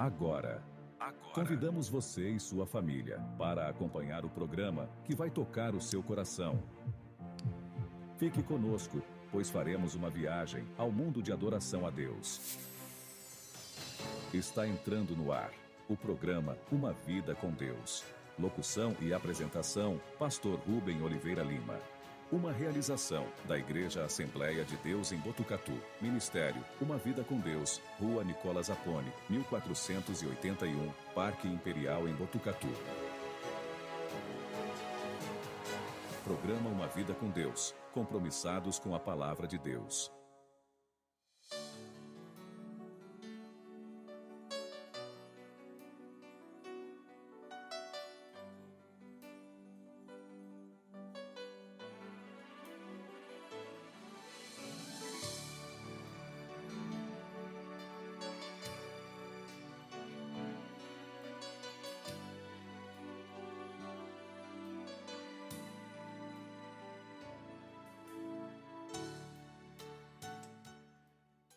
Agora, convidamos você e sua família para acompanhar o programa que vai tocar o seu coração. Fique conosco, pois faremos uma viagem ao mundo de adoração a Deus. Está entrando no ar o programa Uma Vida com Deus. Locução e apresentação, Pastor Rubem Oliveira Lima. Uma realização da Igreja Assembleia de Deus em Botucatu. Ministério Uma Vida com Deus, Rua Nicola Zapponi, 1481, Parque Imperial em Botucatu. Programa Uma Vida com Deus, compromissados com a Palavra de Deus.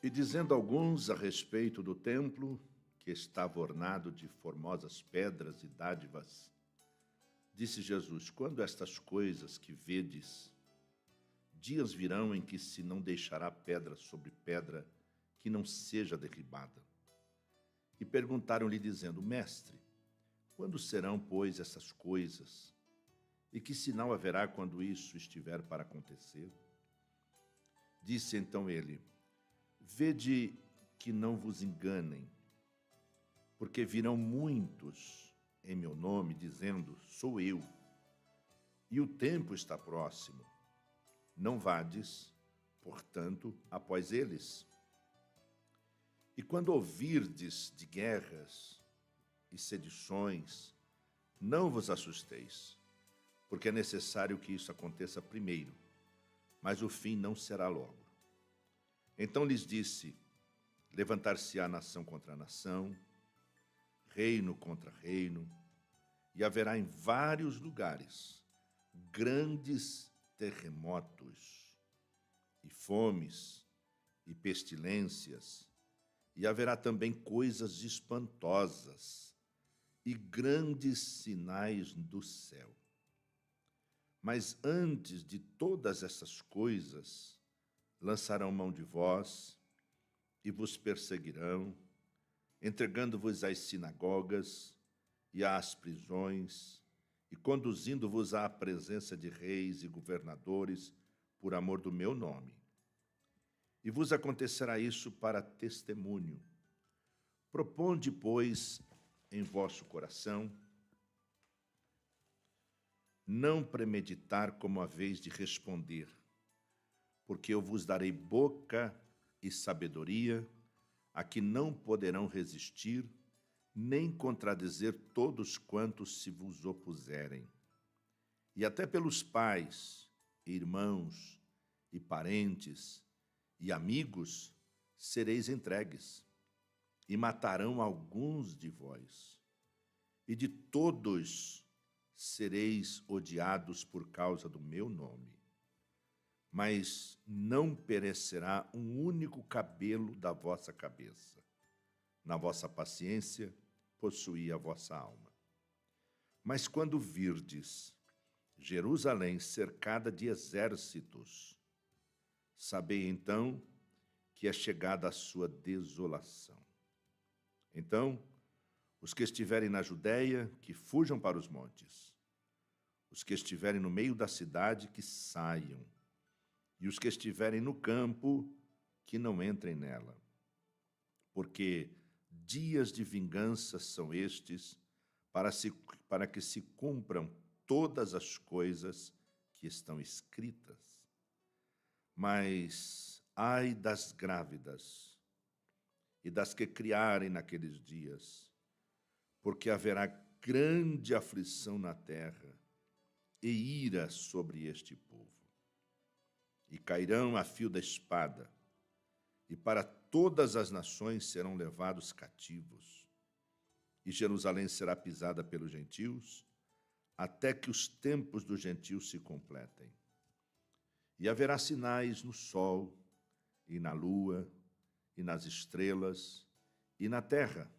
E dizendo alguns a respeito do templo, que estava ornado de formosas pedras e dádivas, disse Jesus: quando estas coisas que vedes, dias virão em que se não deixará pedra sobre pedra que não seja derribada. E perguntaram-lhe dizendo: Mestre, quando serão, pois, essas coisas? E que sinal haverá quando isso estiver para acontecer? Disse então ele: Vede que não vos enganem, porque virão muitos em meu nome, dizendo: sou eu, e o tempo está próximo. Não vades, portanto, após eles. E quando ouvirdes de guerras e sedições, não vos assusteis, porque é necessário que isso aconteça primeiro, mas o fim não será logo. Então lhes disse: levantar-se-á nação contra nação, reino contra reino, e haverá em vários lugares grandes terremotos, e fomes, e pestilências, e haverá também coisas espantosas, e grandes sinais do céu. Mas antes de todas essas coisas, lançarão mão de vós e vos perseguirão, entregando-vos às sinagogas e às prisões, e conduzindo-vos à presença de reis e governadores por amor do meu nome. E vos acontecerá isso para testemunho. Proponde, pois, em vosso coração, não premeditar como haveis de responder, porque eu vos darei boca e sabedoria, a que não poderão resistir, nem contradizer todos quantos se vos opuserem. E até pelos pais, irmãos e parentes e amigos sereis entregues, e matarão alguns de vós. E de todos sereis odiados por causa do meu nome. Mas não perecerá um único cabelo da vossa cabeça. Na vossa paciência, possuí a vossa alma. Mas quando virdes Jerusalém cercada de exércitos, sabei então que é chegada a sua desolação. Então, os que estiverem na Judéia, que fujam para os montes. Os que estiverem no meio da cidade, que saiam. E os que estiverem no campo, que não entrem nela. Porque dias de vingança são estes, para que se cumpram todas as coisas que estão escritas. Mas ai das grávidas e das que criarem naqueles dias, porque haverá grande aflição na terra e ira sobre este povo. E cairão a fio da espada, e para todas as nações serão levados cativos. E Jerusalém será pisada pelos gentios, até que os tempos dos gentios se completem. E haverá sinais no sol, e na lua, e nas estrelas, e na terra,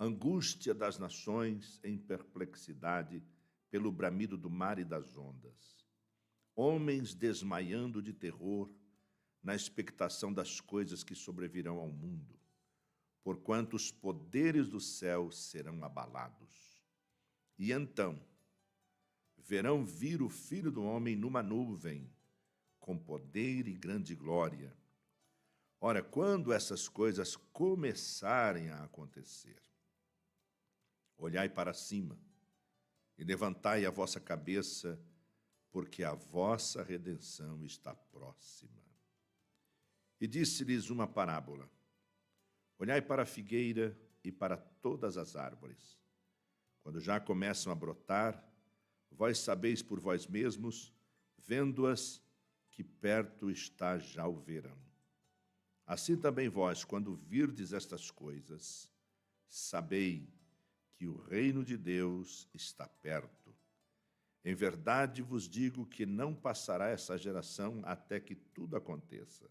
angústia das nações em perplexidade pelo bramido do mar e das ondas. Homens desmaiando de terror na expectação das coisas que sobrevirão ao mundo, porquanto os poderes do céu serão abalados. E então verão vir o Filho do Homem numa nuvem, com poder e grande glória. Ora, quando essas coisas começarem a acontecer, olhai para cima e levantai a vossa cabeça, porque a vossa redenção está próxima. E disse-lhes uma parábola: olhai para a figueira e para todas as árvores. Quando já começam a brotar, vós sabeis por vós mesmos, vendo-as, que perto está já o verão. Assim também vós, quando virdes estas coisas, sabei que o reino de Deus está perto. Em verdade vos digo que não passará essa geração até que tudo aconteça.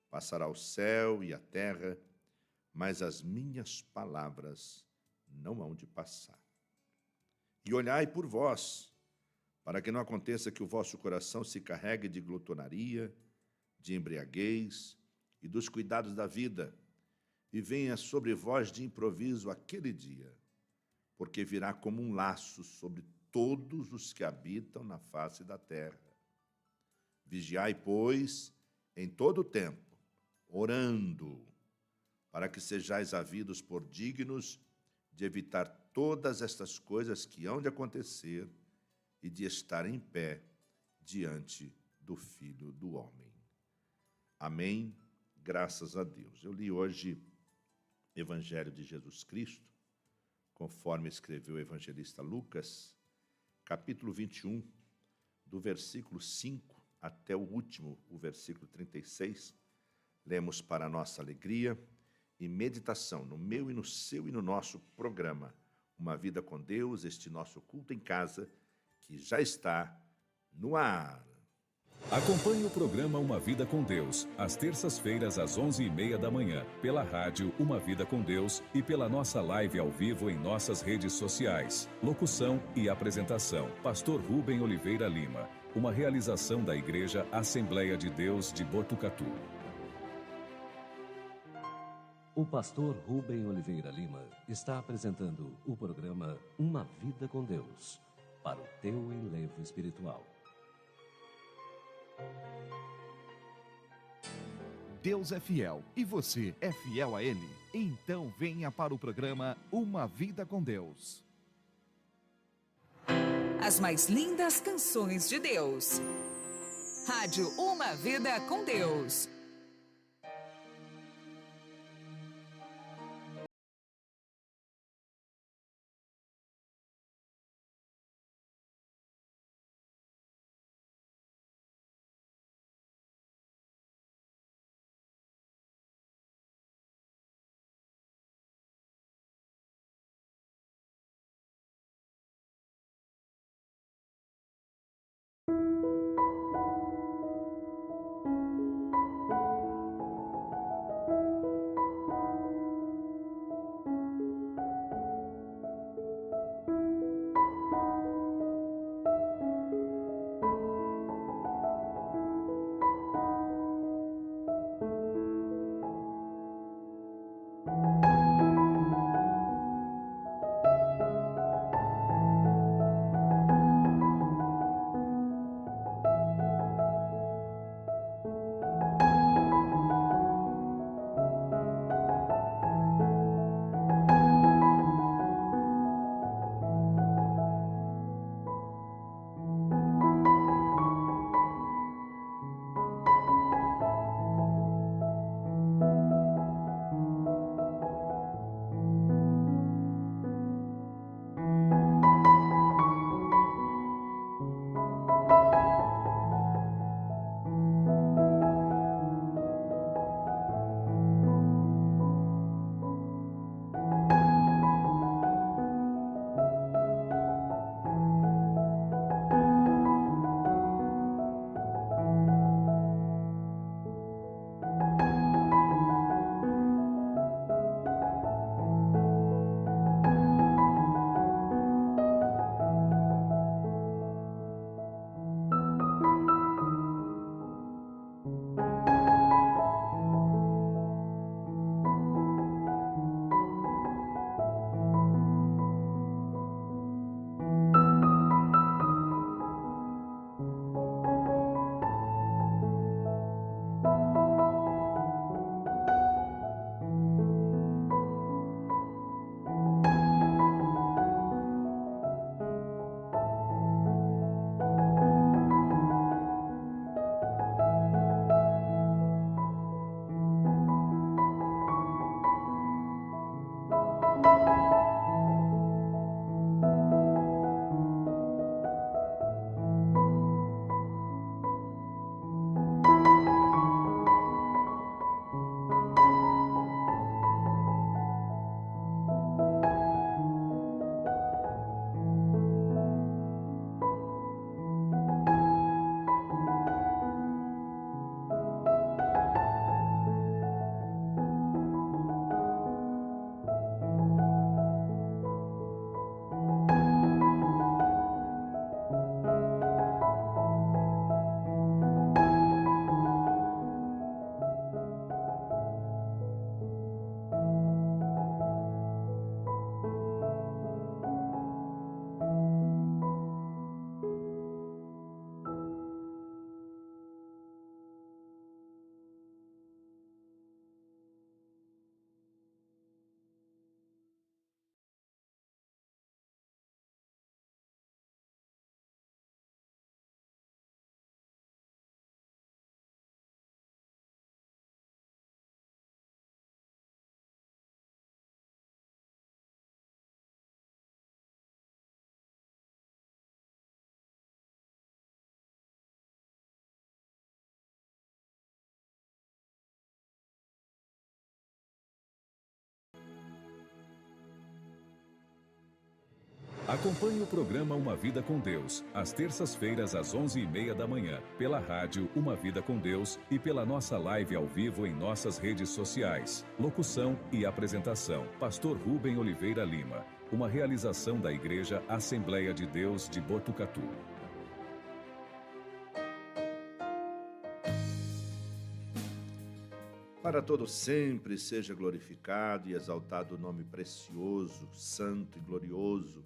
Passará o céu e a terra, mas as minhas palavras não hão de passar. E olhai por vós, para que não aconteça que o vosso coração se carregue de glutonaria, de embriaguez e dos cuidados da vida, e venha sobre vós de improviso aquele dia, porque virá como um laço sobre todos os que habitam na face da terra. Vigiai, pois, em todo o tempo, orando, para que sejais havidos por dignos de evitar todas estas coisas que hão de acontecer e de estar em pé diante do Filho do Homem. Amém. Graças a Deus. Eu li hoje Evangelho de Jesus Cristo, conforme escreveu o evangelista Lucas, capítulo 21, do versículo 5 até o último, o versículo 36. Lemos para a nossa alegria e meditação no meu e no seu e no nosso programa Uma Vida com Deus, este nosso culto em casa, que já está no ar. Acompanhe o programa Uma Vida com Deus, às terças-feiras às 11h30 da manhã, pela rádio Uma Vida com Deus e pela nossa live ao vivo em nossas redes sociais. Locução e apresentação, Pastor Rubem Oliveira Lima. Uma realização da Igreja Assembleia de Deus de Botucatu. O pastor Rubem Oliveira Lima está apresentando o programa Uma Vida com Deus, para o teu enlevo espiritual. Deus é fiel e você é fiel a Ele? Então venha para o programa Uma Vida com Deus. As mais lindas canções de Deus. Rádio Uma Vida com Deus. Acompanhe o programa Uma Vida com Deus, às terças-feiras às 11h30 da manhã, pela rádio Uma Vida com Deus e pela nossa live ao vivo em nossas redes sociais. Locução e apresentação, Pastor Rubem Oliveira Lima. Uma realização da Igreja Assembleia de Deus de Botucatu. Para todos sempre seja glorificado e exaltado o nome precioso, santo e glorioso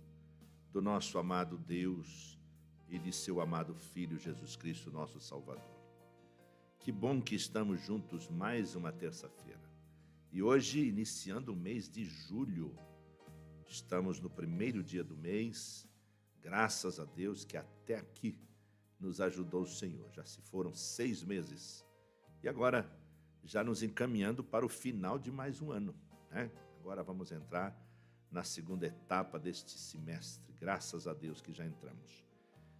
do nosso amado Deus e de seu amado Filho Jesus Cristo, nosso Salvador. Que bom que estamos juntos mais uma terça-feira. E hoje, iniciando o mês de julho, estamos no primeiro dia do mês, graças a Deus que até aqui nos ajudou o Senhor. Já se foram 6 meses e agora já nos encaminhando para o final de mais um ano, né? Agora vamos entrar na segunda etapa deste semestre. Graças a Deus que já entramos.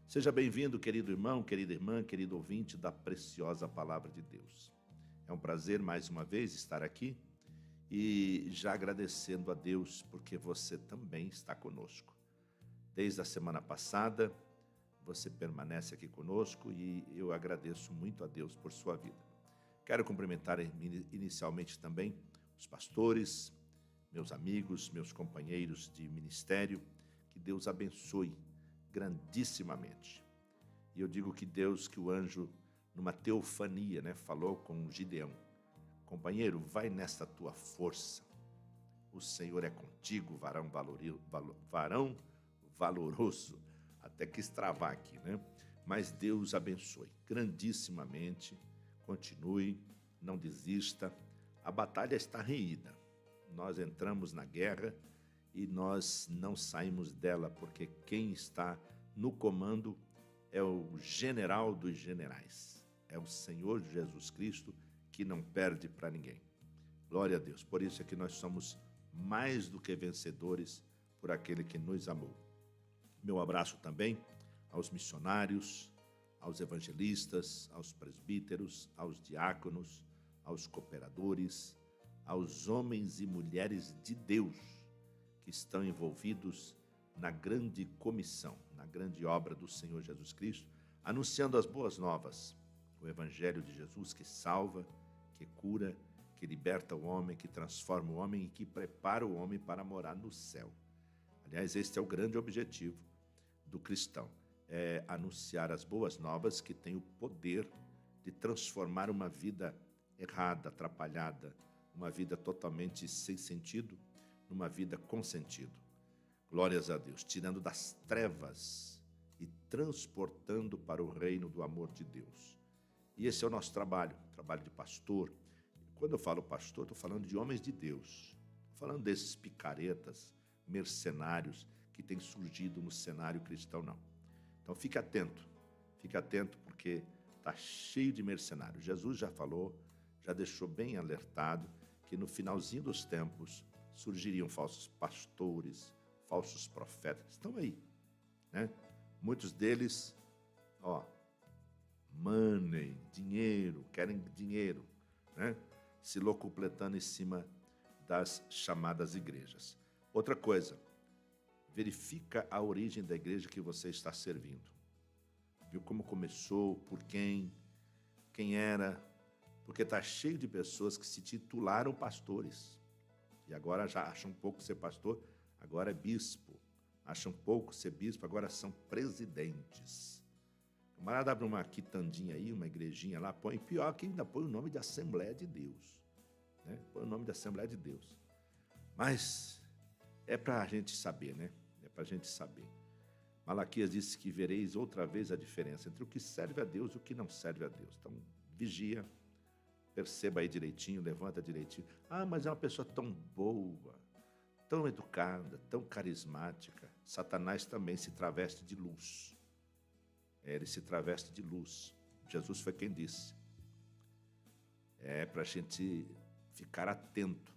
Seja bem-vindo, querido irmão, querida irmã, querido ouvinte da preciosa Palavra de Deus. É um prazer mais uma vez estar aqui e já agradecendo a Deus porque você também está conosco. Desde a semana passada, você permanece aqui conosco e eu agradeço muito a Deus por sua vida. Quero cumprimentar inicialmente também os pastores, meus amigos, meus companheiros de ministério. Que Deus abençoe grandissimamente. E eu digo que Deus, que o anjo, numa teofania, falou com Gideão: companheiro, vai nesta tua força. O Senhor é contigo, varão valoroso. Até que extravar aqui, Mas Deus abençoe grandissimamente. Continue, não desista. A batalha está reída. Nós entramos na guerra e nós não saímos dela, porque quem está no comando é o general dos generais. É o Senhor Jesus Cristo, que não perde para ninguém. Glória a Deus. Por isso é que nós somos mais do que vencedores por aquele que nos amou. Meu abraço também aos missionários, aos evangelistas, aos presbíteros, aos diáconos, aos cooperadores, aos homens e mulheres de Deus que estão envolvidos na grande comissão, na grande obra do Senhor Jesus Cristo, anunciando as boas novas, o Evangelho de Jesus que salva, que cura, que liberta o homem, que transforma o homem e que prepara o homem para morar no céu. Aliás, este é o grande objetivo do cristão, é anunciar as boas novas que têm o poder de transformar uma vida errada, atrapalhada, uma vida totalmente sem sentido, numa vida com sentido. Glórias a Deus, tirando das trevas e transportando para o reino do amor de Deus. E esse é o nosso trabalho de pastor. Quando eu falo pastor, estou falando de homens de Deus. Estou falando desses picaretas, mercenários que têm surgido no cenário cristão, não. Então fique atento porque está cheio de mercenários. Jesus já falou, já deixou bem alertado que no finalzinho dos tempos surgiriam falsos pastores, falsos profetas. Estão aí, Muitos deles, money, dinheiro, querem dinheiro, Se locupletando em cima das chamadas igrejas. Outra coisa, verifica a origem da igreja que você está servindo. Viu como começou, por quem era, porque está cheio de pessoas que se titularam pastores e agora já acham pouco ser pastor, agora é bispo. Acham pouco ser bispo, agora são presidentes. O camarada abre uma quitandinha aí, uma igrejinha lá, põe, pior que ainda põe o nome de Assembleia de Deus. Põe o nome de Assembleia de Deus. Mas é para a gente saber, É para a gente saber. Malaquias disse que vereis outra vez a diferença entre o que serve a Deus e o que não serve a Deus. Então, vigia, perceba aí direitinho, levanta direitinho. Ah, mas é uma pessoa tão boa, tão educada, tão carismática. Satanás também se traveste de luz. Ele se traveste de luz. Jesus foi quem disse. É para a gente ficar atento.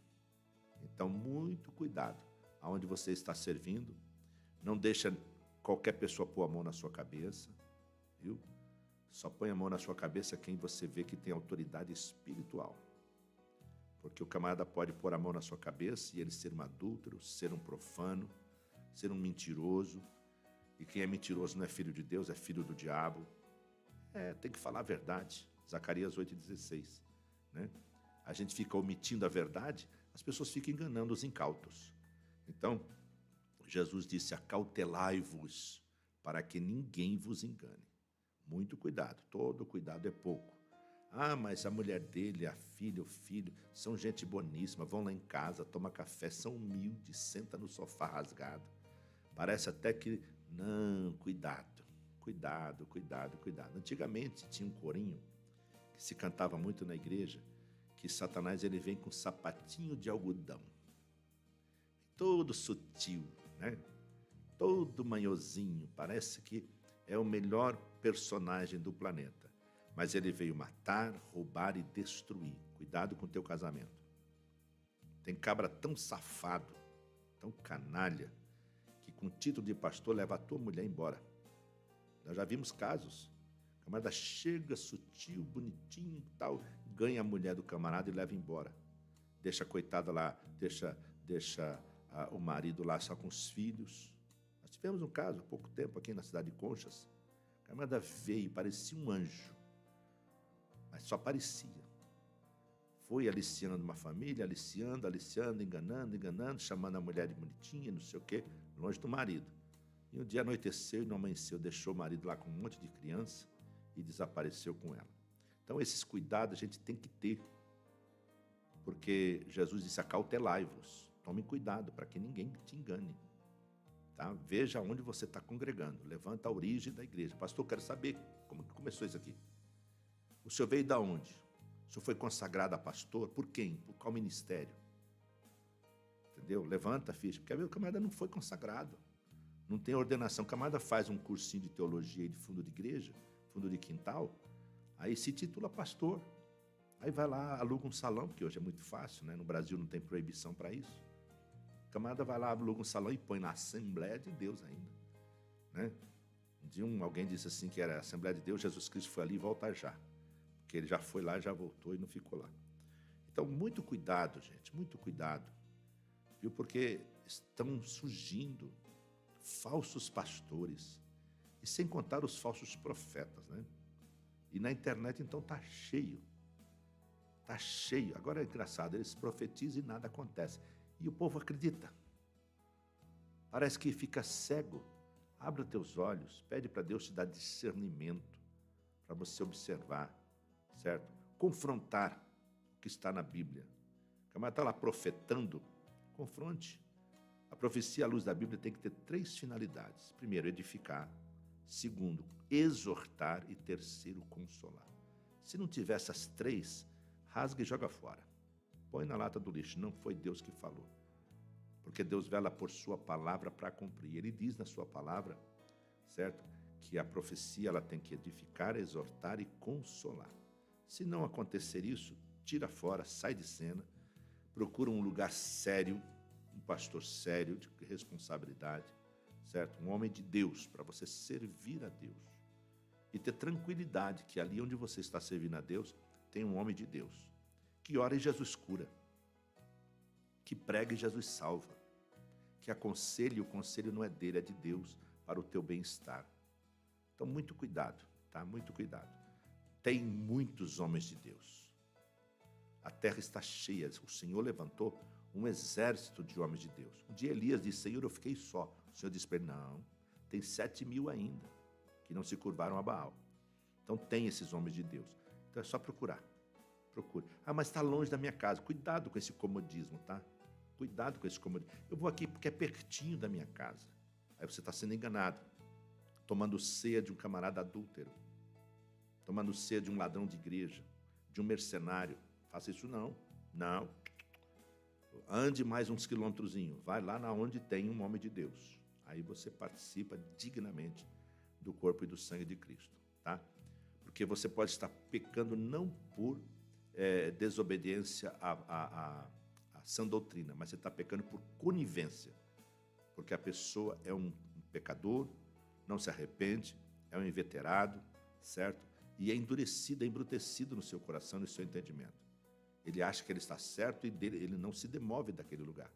Então, muito cuidado. Aonde você está servindo, não deixa qualquer pessoa pôr a mão na sua cabeça, viu? Só põe a mão na sua cabeça quem você vê que tem autoridade espiritual. Porque o camarada pode pôr a mão na sua cabeça e ele ser um adúltero, ser um profano, ser um mentiroso. E quem é mentiroso não é filho de Deus, é filho do diabo. Tem que falar a verdade. Zacarias 8,16. Né? A gente fica omitindo a verdade, as pessoas ficam enganando os incautos. Então, Jesus disse: acautelai-vos, para que ninguém vos engane. Muito cuidado, todo cuidado é pouco. Mas a mulher dele, a filha, o filho, são gente boníssima, vão lá em casa, toma café, são humildes, senta no sofá rasgado. Parece até que... Não, cuidado, cuidado, cuidado, cuidado. Antigamente tinha um corinho que se cantava muito na igreja, que Satanás ele vem com sapatinho de algodão. Todo sutil, né? Todo manhozinho, parece que é o melhor personagem do planeta. Mas ele veio matar, roubar e destruir. Cuidado com o teu casamento. Tem cabra tão safado, tão canalha, que com título de pastor leva a tua mulher embora. Nós já vimos casos. O camarada chega sutil, bonitinho e tal, ganha a mulher do camarada e leva embora. Deixa a coitada lá, deixa o marido lá só com os filhos. Nós tivemos um caso há pouco tempo aqui na cidade de Conchas. O camarada veio, parecia um anjo, mas só parecia. Foi aliciando uma família, aliciando, enganando, chamando a mulher de bonitinha, não sei o quê, longe do marido. E um dia anoiteceu e não amanheceu, deixou o marido lá com um monte de criança e desapareceu com ela. Então, esses cuidados a gente tem que ter, porque Jesus disse: acautelai-vos, tome cuidado para que ninguém te engane. Tá? Veja onde você está congregando, levanta a origem da igreja. Pastor, eu quero saber como que começou isso aqui. O senhor veio da onde? O senhor foi consagrado a pastor? Por quem? Por qual ministério? Entendeu? Levanta a ficha. Porque o camarada não foi consagrado. Não tem ordenação. O camarada faz um cursinho de teologia e de fundo de igreja, fundo de quintal, aí se titula pastor. Aí vai lá, aluga um salão, porque hoje é muito fácil, né? No Brasil não tem proibição para isso. O camarada vai lá, aluga um salão e põe na Assembleia de Deus ainda. Né? Um dia alguém disse assim que era a Assembleia de Deus, Jesus Cristo foi ali e volta já. Porque ele já foi lá, já voltou e não ficou lá. Então, muito cuidado, gente, muito cuidado. Viu? Porque estão surgindo falsos pastores. E sem contar os falsos profetas, né? E na internet, então, está cheio. Está cheio. Agora é engraçado, eles profetizam e nada acontece. E o povo acredita. Parece que fica cego. Abre os teus olhos, pede para Deus te dar discernimento, para você observar. Certo? Confrontar o que está na Bíblia. O camarada está lá profetando, confronte. A profecia à luz da Bíblia tem que ter 3 finalidades. Primeiro, edificar. Segundo, exortar. E terceiro, consolar. Se não tiver essas 3, rasga e joga fora. Põe na lata do lixo. Não foi Deus que falou. Porque Deus vela por sua palavra para cumprir. Ele diz na sua palavra, certo? Que a profecia ela tem que edificar, exortar e consolar. Se não acontecer isso, tira fora, sai de cena, procura um lugar sério, um pastor sério, de responsabilidade, certo? Um homem de Deus, para você servir a Deus. E ter tranquilidade que ali onde você está servindo a Deus, tem um homem de Deus, que ora e Jesus cura, que prega e Jesus salva, que aconselha e o conselho não é dele, é de Deus, para o teu bem-estar. Então, muito cuidado, tá? Muito cuidado. Tem muitos homens de Deus. A terra está cheia. O Senhor levantou um exército de homens de Deus. Um dia Elias disse: Senhor, eu fiquei só. O Senhor disse para ele: não, tem 7.000 ainda, que não se curvaram a Baal. Então tem esses homens de Deus. Então é só procurar. Procure. Mas está longe da minha casa. Cuidado com esse comodismo, tá? Cuidado com esse comodismo. Eu vou aqui porque é pertinho da minha casa. Aí você está sendo enganado. Tomando ceia de um camarada adúltero. Tomando ceia de um ladrão de igreja, de um mercenário. Faça isso não. Não. Ande mais uns quilômetrozinhos. Vai lá na onde tem um homem de Deus. Aí você participa dignamente do corpo e do sangue de Cristo. Tá? Porque você pode estar pecando não por desobediência à sã doutrina, mas você está pecando por conivência. Porque a pessoa é um pecador, não se arrepende, é um inveterado, certo? E é endurecido, é embrutecido no seu coração e no seu entendimento. Ele acha que ele está certo e ele não se demove daquele lugar.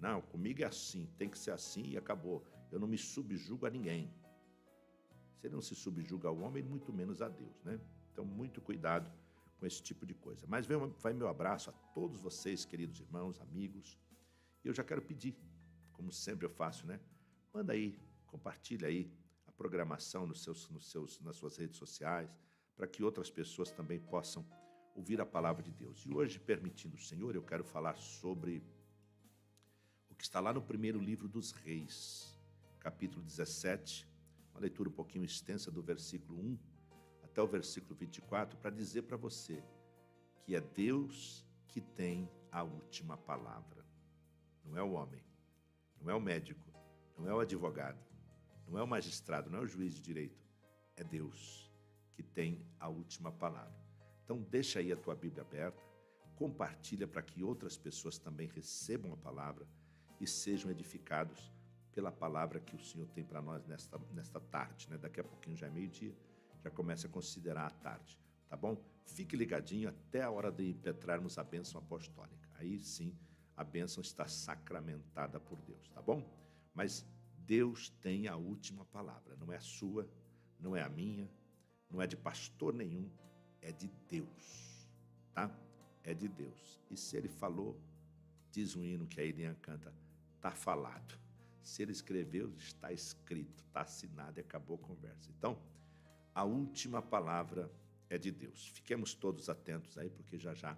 Não, comigo é assim, tem que ser assim e acabou. Eu não me subjugo a ninguém. Se ele não se subjuga ao homem, muito menos a Deus, né? Então, muito cuidado com esse tipo de coisa. Mas vai meu abraço a todos vocês, queridos irmãos, amigos. E eu já quero pedir, como sempre eu faço, né? Manda aí, compartilha aí a programação nas suas redes sociais, para que outras pessoas também possam ouvir a palavra de Deus. E hoje, permitindo o Senhor, eu quero falar sobre o que está lá no primeiro livro dos Reis, capítulo 17, uma leitura um pouquinho extensa do versículo 1 até o versículo 24, para dizer para você que é Deus que tem a última palavra. Não é o homem, não é o médico, não é o advogado, não é o magistrado, não é o juiz de direito. É Deus que tem a última palavra. Então deixa aí a tua Bíblia aberta, compartilha para que outras pessoas também recebam a palavra e sejam edificados pela palavra que o Senhor tem para nós nesta tarde, né? Daqui a pouquinho já é meio-dia, já começa a considerar a tarde, tá bom? Fique ligadinho até a hora de impetrarmos a bênção apostólica. Aí sim, a bênção está sacramentada por Deus, tá bom? Mas Deus tem a última palavra, não é a sua, não é a minha, não é de pastor nenhum, é de Deus, tá? É de Deus. E se ele falou, diz um hino que a Eliane canta, tá falado. Se ele escreveu, está escrito, está assinado e acabou a conversa. Então, a última palavra é de Deus. Fiquemos todos atentos aí, porque já já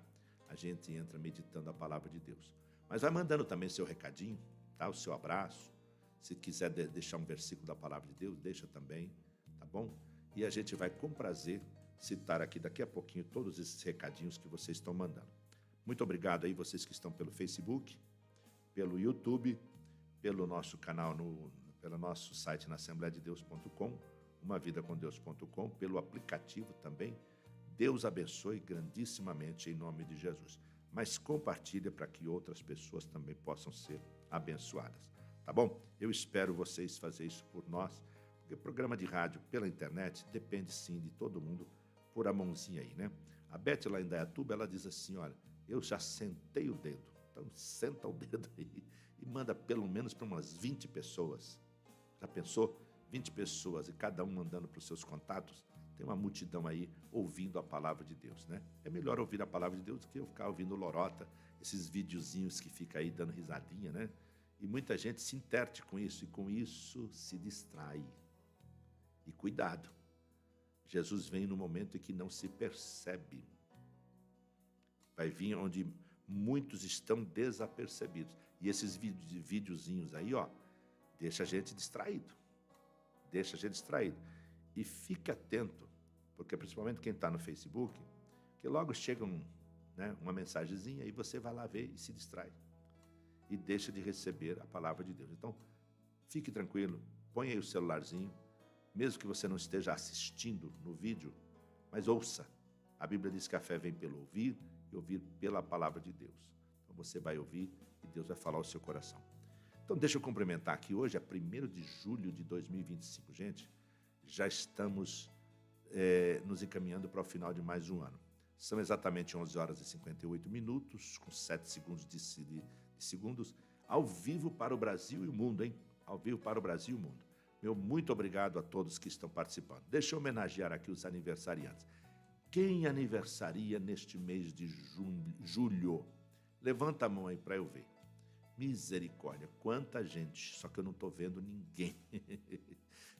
a gente entra meditando a palavra de Deus. Mas vai mandando também seu recadinho, tá? O seu abraço. Se quiser deixar um versículo da palavra de Deus, deixa também, tá bom? E a gente vai com prazer citar aqui daqui a pouquinho todos esses recadinhos que vocês estão mandando. Muito obrigado aí vocês que estão pelo Facebook, pelo YouTube, pelo nosso canal, pelo nosso site na assembleiadedeus.com, umavidacomdeus.com, pelo aplicativo também. Deus abençoe grandissimamente em nome de Jesus. Mas compartilha para que outras pessoas também possam ser abençoadas. Tá bom? Eu espero vocês fazer isso por nós, porque o programa de rádio pela internet depende sim de todo mundo por a mãozinha aí, né? A Beth lá em Indaiatuba, ela diz assim, olha, eu já sentei o dedo, então senta o dedo aí e manda pelo menos para umas 20 pessoas. Já pensou? 20 pessoas e cada um mandando para os seus contatos, tem uma multidão aí ouvindo a palavra de Deus, né? É melhor ouvir a palavra de Deus do que eu ficar ouvindo lorota, esses videozinhos que fica aí dando risadinha, né? E muita gente se interte com isso e com isso se distrai. E cuidado, Jesus vem no momento em que não se percebe. Vai vir onde muitos estão desapercebidos. E esses videozinhos aí, ó, deixa a gente distraído. Deixa a gente distraído. E fique atento, porque principalmente quem está no Facebook, que logo chega uma mensagenzinha e você vai lá ver e se distrai. E deixa de receber a palavra de Deus. Então, fique tranquilo, põe aí o celularzinho, mesmo que você não esteja assistindo no vídeo, mas ouça. A Bíblia diz que a fé vem pelo ouvir e ouvir pela palavra de Deus. Então você vai ouvir e Deus vai falar ao seu coração. Então deixa eu cumprimentar aqui hoje, é 1º de julho de 2025. Gente, já estamos nos encaminhando para o final de mais um ano. São exatamente 11 horas e 58 minutos, com 7 segundos de segundos, ao vivo para o Brasil e o mundo, hein? Ao vivo para o Brasil e o mundo. Meu muito obrigado a todos que estão participando. Deixa eu homenagear aqui os aniversariantes. Quem aniversaria neste mês de julho? Levanta a mão aí para eu ver. Misericórdia, quanta gente, só que eu não estou vendo ninguém.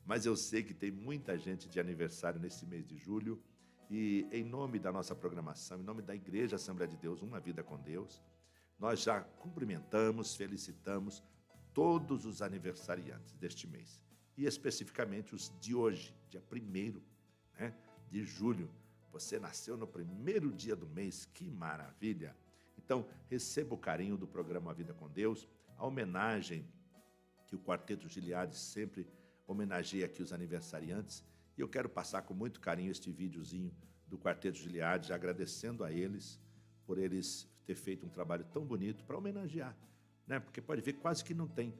Mas eu sei que tem muita gente de aniversário nesse mês de julho. E em nome da nossa programação, em nome da Igreja Assembleia de Deus, Uma Vida com Deus, nós já cumprimentamos, felicitamos todos os aniversariantes deste mês. E especificamente os de hoje, dia 1º, né, de julho. Você nasceu no primeiro dia do mês, que maravilha! Então, receba o carinho do programa A Vida com Deus, a homenagem que o Quarteto Gileade sempre homenageia aqui os aniversariantes. E eu quero passar com muito carinho este videozinho do Quarteto Gileade, agradecendo a eles por eles ter feito um trabalho tão bonito para homenagear, né? Porque pode ver, quase que não tem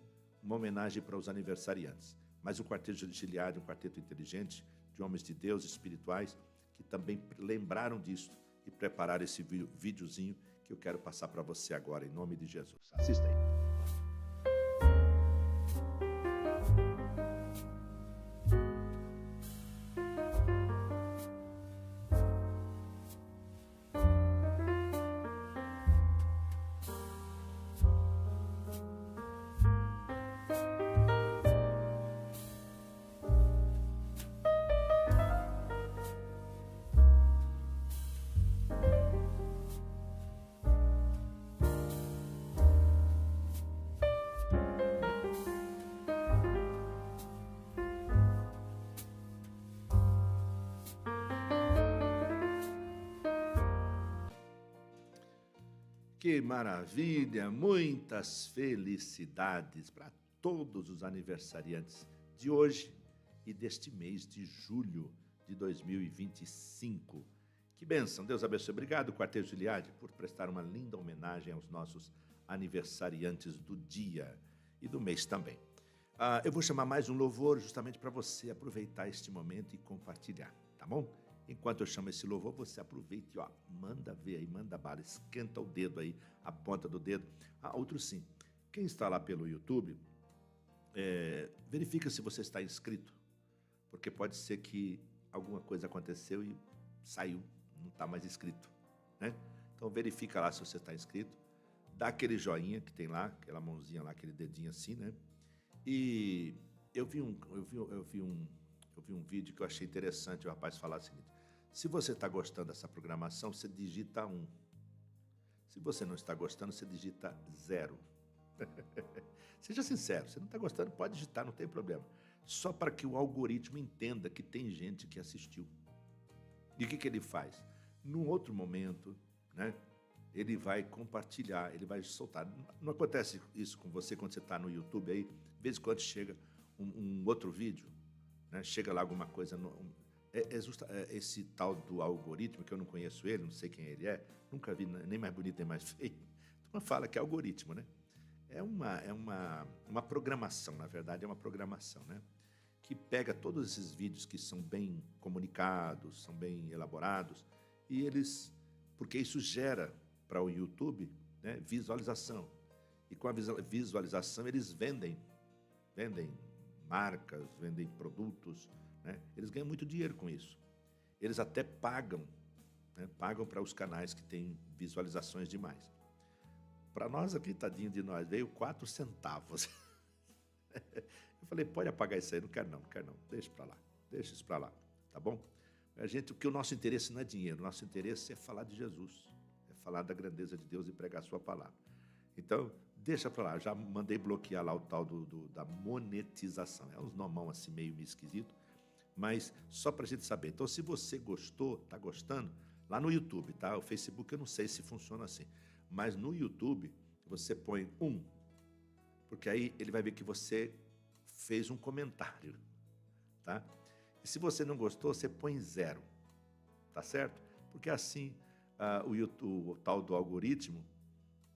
uma homenagem para os aniversariantes. Mas o Quarteto Gileade, um quarteto inteligente, de homens de Deus espirituais, que também lembraram disso e prepararam esse videozinho que eu quero passar para você agora, em nome de Jesus. Assista aí. Que maravilha! Muitas felicidades para todos os aniversariantes de hoje e deste mês de julho de 2025. Que bênção! Deus abençoe. Obrigado, Quarteto Gileade, por prestar uma linda homenagem aos nossos aniversariantes do dia e do mês também. Eu vou chamar mais um louvor justamente para você aproveitar este momento e compartilhar, tá bom? Enquanto eu chamo esse louvor, você aproveita e manda ver aí, manda bala, esquenta o dedo aí, a ponta do dedo. Outro sim, quem está lá pelo YouTube, verifica se você está inscrito, porque pode ser que alguma coisa aconteceu e saiu, não está mais inscrito, né? Então verifica lá se você está inscrito, dá aquele joinha que tem lá, aquela mãozinha lá, aquele dedinho assim, né? E eu vi um vídeo que eu achei interessante, o rapaz falar o seguinte: se você está gostando dessa programação, você digita 1. Se você não está gostando, você digita 0. Seja sincero, se não está gostando, pode digitar, não tem problema. Só para que o algoritmo entenda que tem gente que assistiu. E o que ele faz? Num outro momento, né, ele vai compartilhar, ele vai soltar. Não acontece isso com você quando você está no YouTube aí? De vez em quando chega um outro vídeo, né? Chega lá alguma coisa. Esse tal do algoritmo, que eu não conheço ele, não sei quem ele é, nunca vi nem mais bonito nem mais feio. Então fala que é algoritmo, né? É uma programação, na verdade, é uma programação, né? Que pega todos esses vídeos que são bem comunicados, são bem elaborados, e porque isso gera para o YouTube, né, visualização. E com a visualização eles vendem marcas, vendem produtos, né? Eles ganham muito dinheiro com isso. Eles até pagam, né, pagam para os canais que têm visualizações demais. Para nós aqui, tadinho de nós, veio 4 centavos. Eu falei, pode apagar isso aí, não quero não, deixa isso para lá, tá bom? Porque o nosso interesse não é dinheiro, o nosso interesse é falar de Jesus, é falar da grandeza de Deus e pregar a sua palavra. Então, deixa para lá, já mandei bloquear lá o tal da monetização, é uns nomão assim meio esquisito, mas só para a gente saber. Então, se você gostou, tá gostando, lá no YouTube, tá? O Facebook eu não sei se funciona assim, mas no YouTube você põe 1, porque aí ele vai ver que você fez um comentário, tá? E se você não gostou, você põe 0, tá certo? Porque assim, o YouTube, o tal do algoritmo,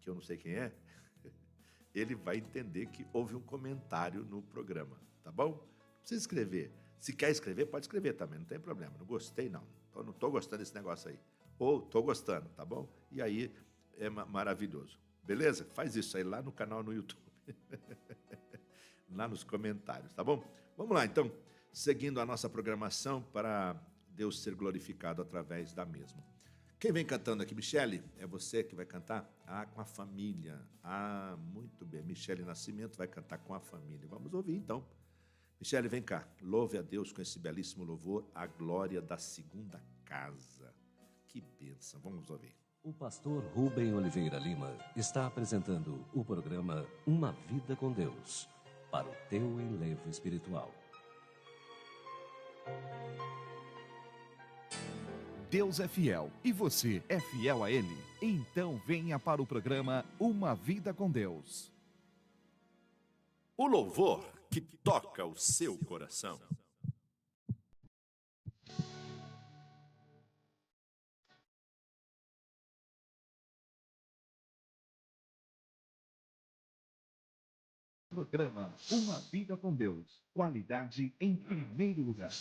que eu não sei quem é, ele vai entender que houve um comentário no programa, tá bom? Não precisa escrever. Se quer escrever, pode escrever também, não tem problema. Não gostei, não. Eu não estou gostando desse negócio aí. Ou estou gostando, tá bom? E aí é maravilhoso. Beleza? Faz isso aí lá no canal no YouTube. Lá nos comentários, tá bom? Vamos lá, então. Seguindo a nossa programação para Deus ser glorificado através da mesma. Quem vem cantando aqui, Michele? É você que vai cantar? Com a família. Muito bem. Michele Nascimento vai cantar com a família. Vamos ouvir, então. Michele, vem cá. Louve a Deus com esse belíssimo louvor, a glória da segunda casa. Que bênção. Vamos ouvir. O pastor Rubem Oliveira Lima está apresentando o programa Uma Vida com Deus, para o teu enlevo espiritual. Deus é fiel e você é fiel a Ele? Então venha para o programa Uma Vida com Deus. O louvor que toca o seu coração. Programa Uma Vida com Deus. Qualidade em primeiro lugar.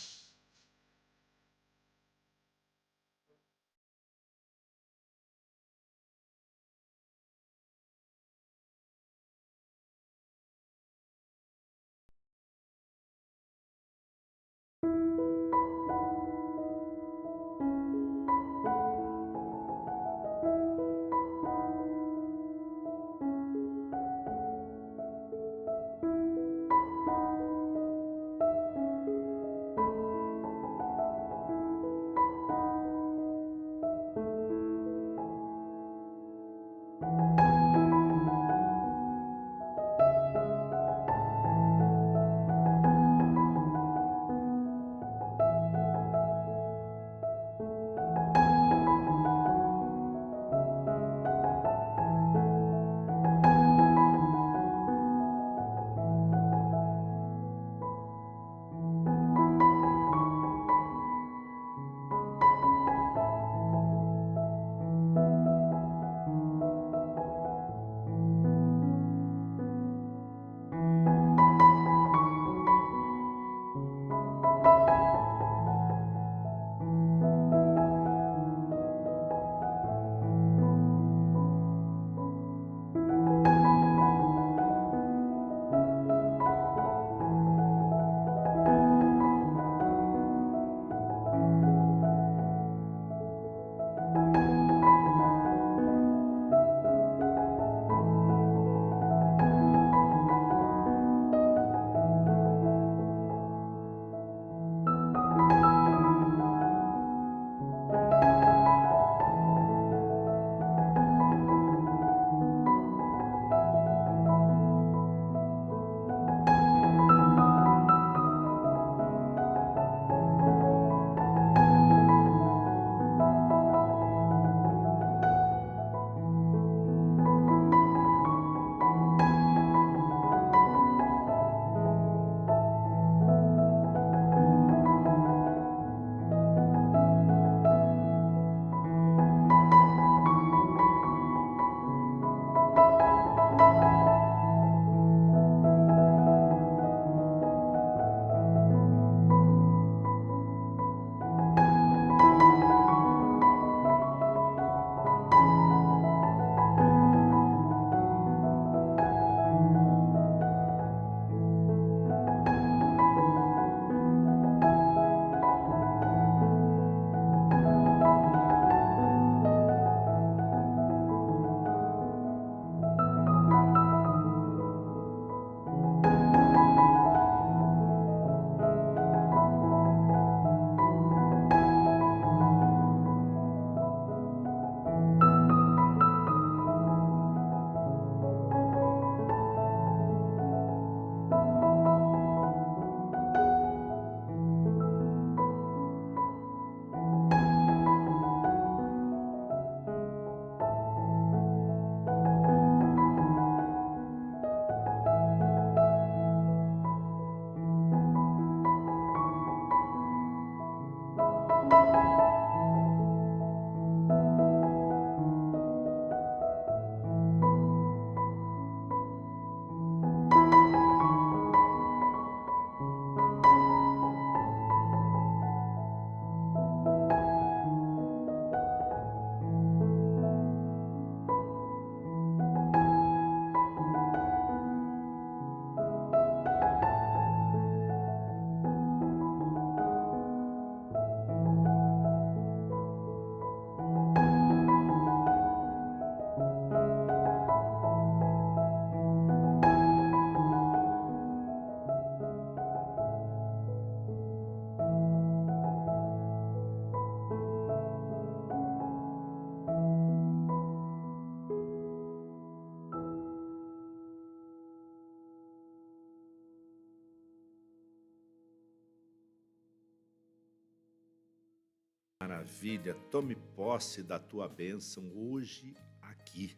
Maravilha, tome posse da tua bênção hoje aqui.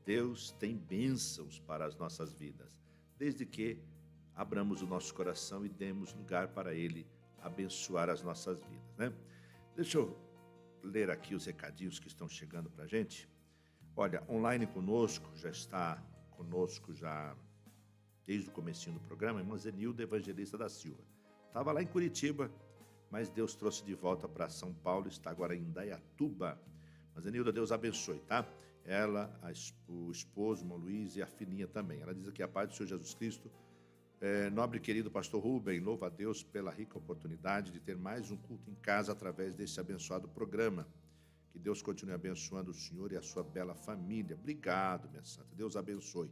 Deus tem bênçãos para as nossas vidas, desde que abramos o nosso coração e demos lugar para Ele abençoar as nossas vidas, né? Deixa eu ler aqui os recadinhos que estão chegando para a gente. Olha, online conosco, já está conosco já desde o comecinho do programa, a irmã Zenilda Evangelista da Silva. Estava lá em Curitiba, mas Deus trouxe de volta para São Paulo, está agora em Indaiatuba. Mas Zenilda, Deus abençoe, tá? Ela, o esposo, o irmão Luiz e a filhinha também. Ela diz aqui: a paz do Senhor Jesus Cristo. Nobre e querido pastor Rubem, louva a Deus pela rica oportunidade de ter mais um culto em casa através desse abençoado programa. Que Deus continue abençoando o senhor e a sua bela família. Obrigado, minha santa. Deus abençoe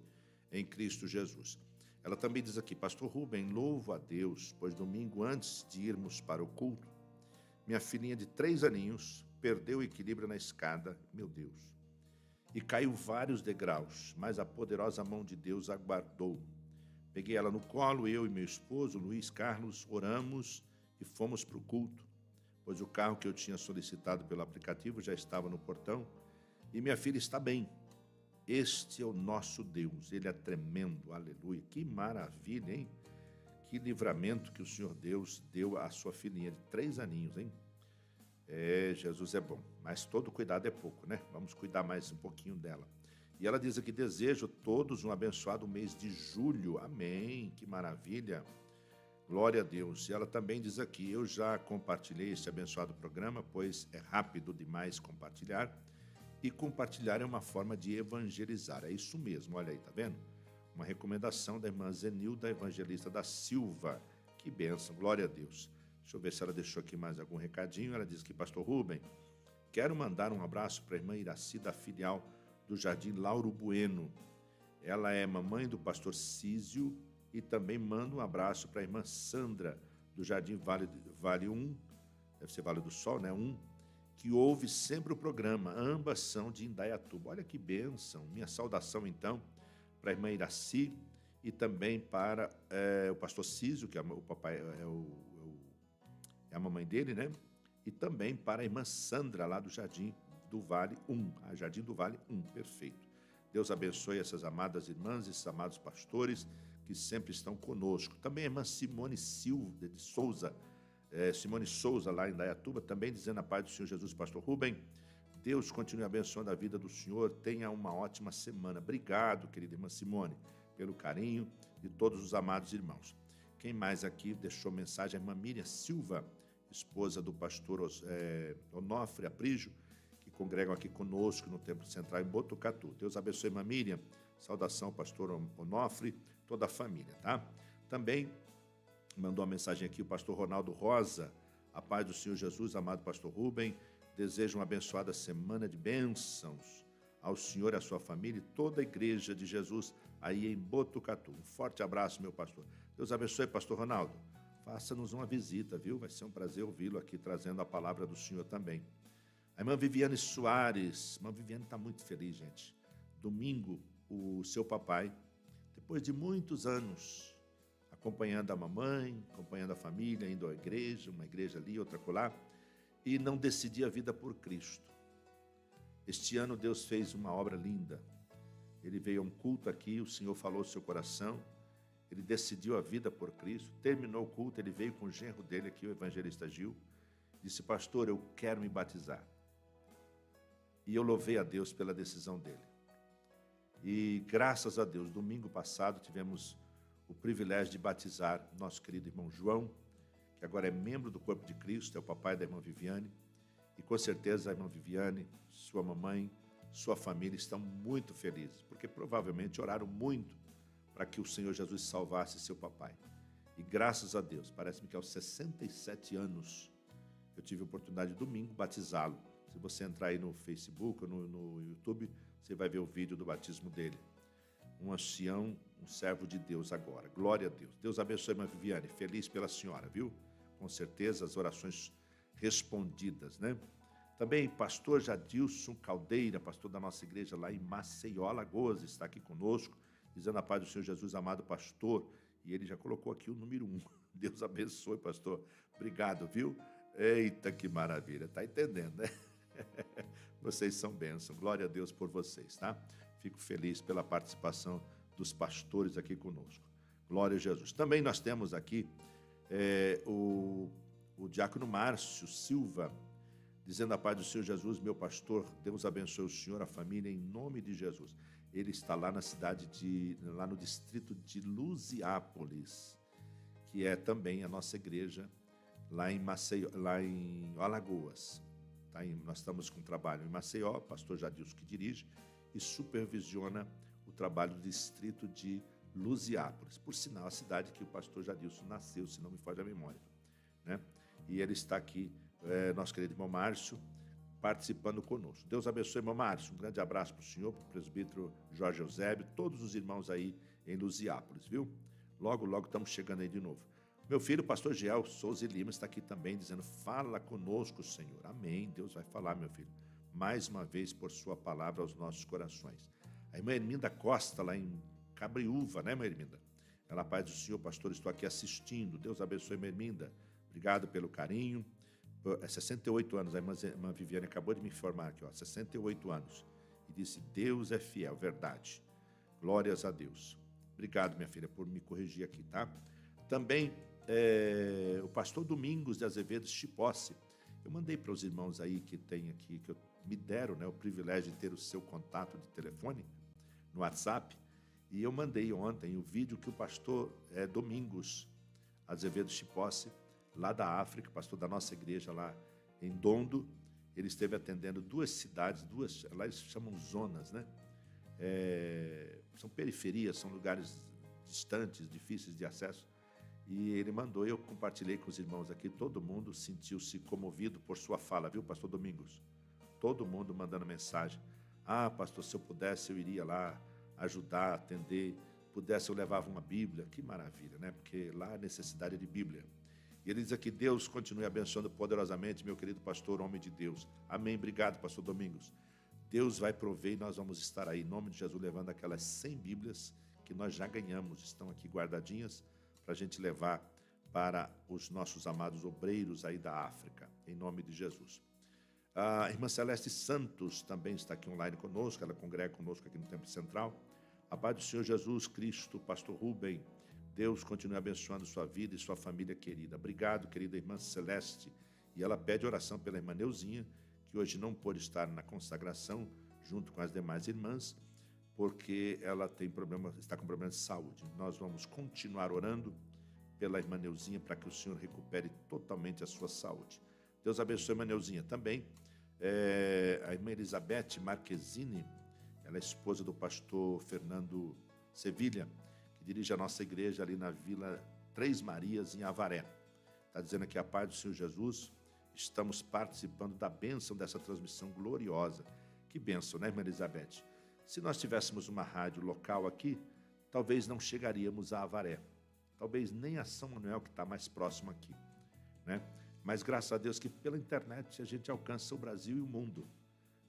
em Cristo Jesus. Ela também diz aqui: pastor Rubem, louvo a Deus, pois domingo antes de irmos para o culto, minha filhinha de 3 aninhos perdeu o equilíbrio na escada, meu Deus, e caiu vários degraus, mas a poderosa mão de Deus a guardou. Peguei ela no colo, eu e meu esposo, Luiz Carlos, oramos e fomos para o culto, pois o carro que eu tinha solicitado pelo aplicativo já estava no portão e minha filha está bem. Este é o nosso Deus, Ele é tremendo, aleluia. Que maravilha, hein? Que livramento que o Senhor Deus deu à sua filhinha de 3 aninhos, hein? Jesus é bom, mas todo cuidado é pouco, né? Vamos cuidar mais um pouquinho dela. E ela diz aqui: desejo a todos um abençoado mês de julho. Amém, que maravilha. Glória a Deus. E ela também diz aqui: eu já compartilhei este abençoado programa, pois é rápido demais compartilhar. E compartilhar é uma forma de evangelizar. É isso mesmo, olha aí, tá vendo? Uma recomendação da irmã Zenilda Evangelista da Silva. Que bênção, glória a Deus. Deixa eu ver se ela deixou aqui mais algum recadinho. Ela diz que: pastor Rubem, quero mandar um abraço para a irmã Iraci da filial do Jardim Lauro Bueno. Ela é mamãe do pastor Císio e também manda um abraço para a irmã Sandra do Jardim Vale 1, deve ser Vale do Sol, né? 1, que ouve sempre o programa. Ambas são de Indaiatuba. Olha que bênção. Minha saudação então para a irmã Iraci e também para o pastor Císio, que é o papai, é a mamãe dele, né? E também para a irmã Sandra, lá do Jardim do Vale 1, a Jardim do Vale 1, perfeito. Deus abençoe essas amadas irmãs, esses amados pastores que sempre estão conosco. Também a irmã Simone Silva de Souza, Simone Souza, lá em Indaiatuba, também dizendo: a paz do Senhor Jesus, pastor Rubem. Deus continue abençoando a vida do senhor. Tenha uma ótima semana. Obrigado, querida irmã Simone, pelo carinho de todos os amados irmãos. Quem mais aqui deixou mensagem? A irmã Miriam Silva, esposa do pastor Onofre Aprígio, que congregam aqui conosco no Templo Central em Botucatu. Deus abençoe, irmã Miriam. Saudação, pastor Onofre, toda a família, tá? Também mandou uma mensagem aqui o pastor Ronaldo Rosa: a paz do Senhor Jesus, amado pastor Rubem. Desejo uma abençoada semana de bênçãos ao senhor e à sua família e toda a igreja de Jesus aí em Botucatu. Um forte abraço, meu pastor. Deus abençoe, pastor Ronaldo. Faça-nos uma visita, viu? Vai ser um prazer ouvi-lo aqui, trazendo a palavra do senhor também. A irmã Viviane Soares. A irmã Viviane está muito feliz, gente. Domingo, o seu papai, depois de muitos anos, acompanhando a mamãe, acompanhando a família, indo à igreja, uma igreja ali, outra acolá, e não decidia a vida por Cristo. Este ano Deus fez uma obra linda. Ele veio a um culto aqui, o Senhor falou ao seu coração, ele decidiu a vida por Cristo, terminou o culto, ele veio com o genro dele aqui, o evangelista Gil, disse: pastor, eu quero me batizar. E eu louvei a Deus pela decisão dele. E graças a Deus, domingo passado tivemos o privilégio de batizar nosso querido irmão João, que agora é membro do corpo de Cristo, é o papai da irmã Viviane. E com certeza a irmã Viviane, sua mamãe, sua família estão muito felizes, porque provavelmente oraram muito para que o Senhor Jesus salvasse seu papai. E graças a Deus, parece-me que aos 67 anos, eu tive a oportunidade de domingo batizá-lo. Se você entrar aí no Facebook ou no YouTube, você vai ver o vídeo do batismo dele. Um ancião, um servo de Deus agora. Glória a Deus. Deus abençoe a irmã Viviane. Feliz pela senhora, viu? Com certeza as orações respondidas, né? Também pastor Jadilson Caldeira, pastor da nossa igreja lá em Maceió, Alagoas, está aqui conosco, dizendo: a paz do Senhor Jesus, amado pastor. E ele já colocou aqui o número 1. Deus abençoe, pastor. Obrigado, viu? Eita, que maravilha. Tá entendendo, né? Vocês são bênção. Glória a Deus por vocês, tá? Fico feliz pela participação dos pastores aqui conosco. Glória a Jesus. Também nós temos aqui o diácono Márcio Silva, dizendo a paz do Senhor Jesus, meu pastor, Deus abençoe o senhor, a família, em nome de Jesus. Ele está lá na lá no distrito de Lusiápolis, que é também a nossa igreja, lá em Maceió, lá em Alagoas. Tá? Nós estamos com trabalho em Maceió, pastor Jadilson que dirige e supervisiona o trabalho do distrito de Lusiápolis. Por sinal, a cidade que o pastor Jadilson nasceu, se não me falha a memória, né? E ele está aqui, nosso querido irmão Márcio, participando conosco. Deus abençoe, irmão Márcio. Um grande abraço para o senhor, para o presbítero Jorge Eusébio, todos os irmãos aí em Lusiápolis, viu? Logo, logo estamos chegando aí de novo. Meu filho, o pastor Giel Souza Lima, está aqui também dizendo, fala conosco, Senhor. Amém. Deus vai falar, meu filho. Mais uma vez, por sua palavra aos nossos corações. A irmã Herminda Costa, lá em Cabriúva, né, irmã Herminda? Ela, paz do Senhor, pastor, estou aqui assistindo. Deus abençoe, irmã Herminda. Obrigado pelo carinho. 68 anos, a irmã Viviane acabou de me informar aqui, 68 anos. E disse, Deus é fiel, verdade. Glórias a Deus. Obrigado, minha filha, por me corrigir aqui, tá? Também o pastor Domingos de Azevedo Chipósse. Eu mandei para os irmãos aí que tem aqui, que me deram, né, o privilégio de ter o seu contato de telefone no WhatsApp. E eu mandei ontem o vídeo que o pastor Domingos Azevedo Chipósse, lá da África, pastor da nossa igreja lá em Dondo, ele esteve atendendo duas cidades, lá eles chamam zonas, né? São periferias, são lugares distantes, difíceis de acesso. E ele mandou, eu compartilhei com os irmãos aqui, todo mundo sentiu-se comovido por sua fala, viu, pastor Domingos? Todo mundo mandando mensagem. Ah, pastor, se eu pudesse, eu iria lá ajudar, atender. Pudesse, eu levava uma Bíblia. Que maravilha, né? Porque lá a necessidade é de Bíblia. E ele diz aqui, Deus continue abençoando poderosamente, meu querido pastor, homem de Deus. Amém. Obrigado, pastor Domingos. Deus vai prover e nós vamos estar aí, em nome de Jesus, levando aquelas 100 Bíblias que nós já ganhamos. Estão aqui guardadinhas para a gente levar para os nossos amados obreiros aí da África, em nome de Jesus. A irmã Celeste Santos também está aqui online conosco, ela congrega conosco aqui no Templo Central. A paz do Senhor Jesus Cristo, pastor Rubem, Deus continue abençoando sua vida e sua família querida. Obrigado, querida irmã Celeste. E ela pede oração pela irmã Neuzinha, que hoje não pôde estar na consagração junto com as demais irmãs, porque ela está com problema de saúde. Nós vamos continuar orando pela irmã Neuzinha para que o Senhor recupere totalmente a sua saúde. Deus abençoe a irmã Neuzinha também. A irmã Elizabeth Marquezine, ela é esposa do pastor Fernando Sevilha, que dirige a nossa igreja ali na Vila Três Marias, em Avaré. Está dizendo aqui a paz do Senhor Jesus, estamos participando da bênção dessa transmissão gloriosa. Que bênção, né, irmã Elizabeth? Se nós tivéssemos uma rádio local aqui, talvez não chegaríamos a Avaré. Talvez nem a São Manuel, que está mais próximo aqui, né? Mas graças a Deus que pela internet a gente alcança o Brasil e o mundo,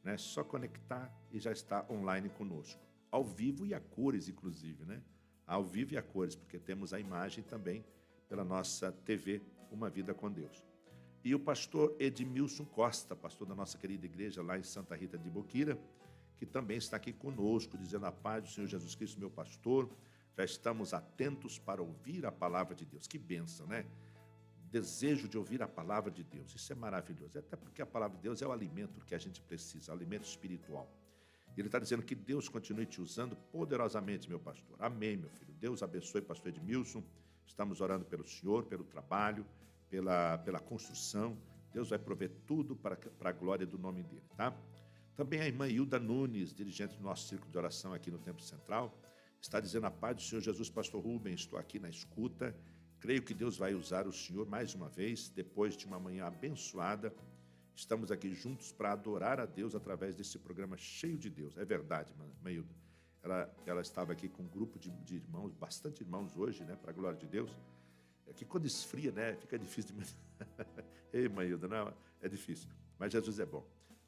né? Só conectar e já está online conosco. Ao vivo e a cores, inclusive, né? Ao vivo e a cores, porque temos a imagem também pela nossa TV, Uma Vida com Deus. E o pastor Edmilson Costa, pastor da nossa querida igreja lá em Santa Rita de Boquira, que também está aqui conosco, dizendo a paz do Senhor Jesus Cristo, meu pastor. Já estamos atentos para ouvir a palavra de Deus. Que bênção, né? Desejo de ouvir a palavra de Deus. Isso é maravilhoso. Até porque a palavra de Deus é o alimento que a gente precisa, o alimento espiritual. E ele está dizendo que Deus continue te usando poderosamente, meu pastor. Amém, meu filho. Deus abençoe o pastor Edmilson. Estamos orando pelo senhor, pelo trabalho, pela construção. Deus vai prover tudo para a glória do nome dele, tá? Também a irmã Hilda Nunes, dirigente do nosso círculo de oração aqui no Templo Central, está dizendo a paz do Senhor Jesus, pastor Rubem, estou aqui na escuta. Creio que Deus vai usar o Senhor mais uma vez, depois de uma manhã abençoada. Estamos aqui juntos para adorar a Deus através desse programa cheio de Deus. É verdade, irmã Hilda. Ela estava aqui com um grupo de irmãos, bastante irmãos hoje, né, para a glória de Deus. É que quando esfria, né, fica difícil de... Ei, irmã Hilda, não, é difícil. Mas Jesus é bom.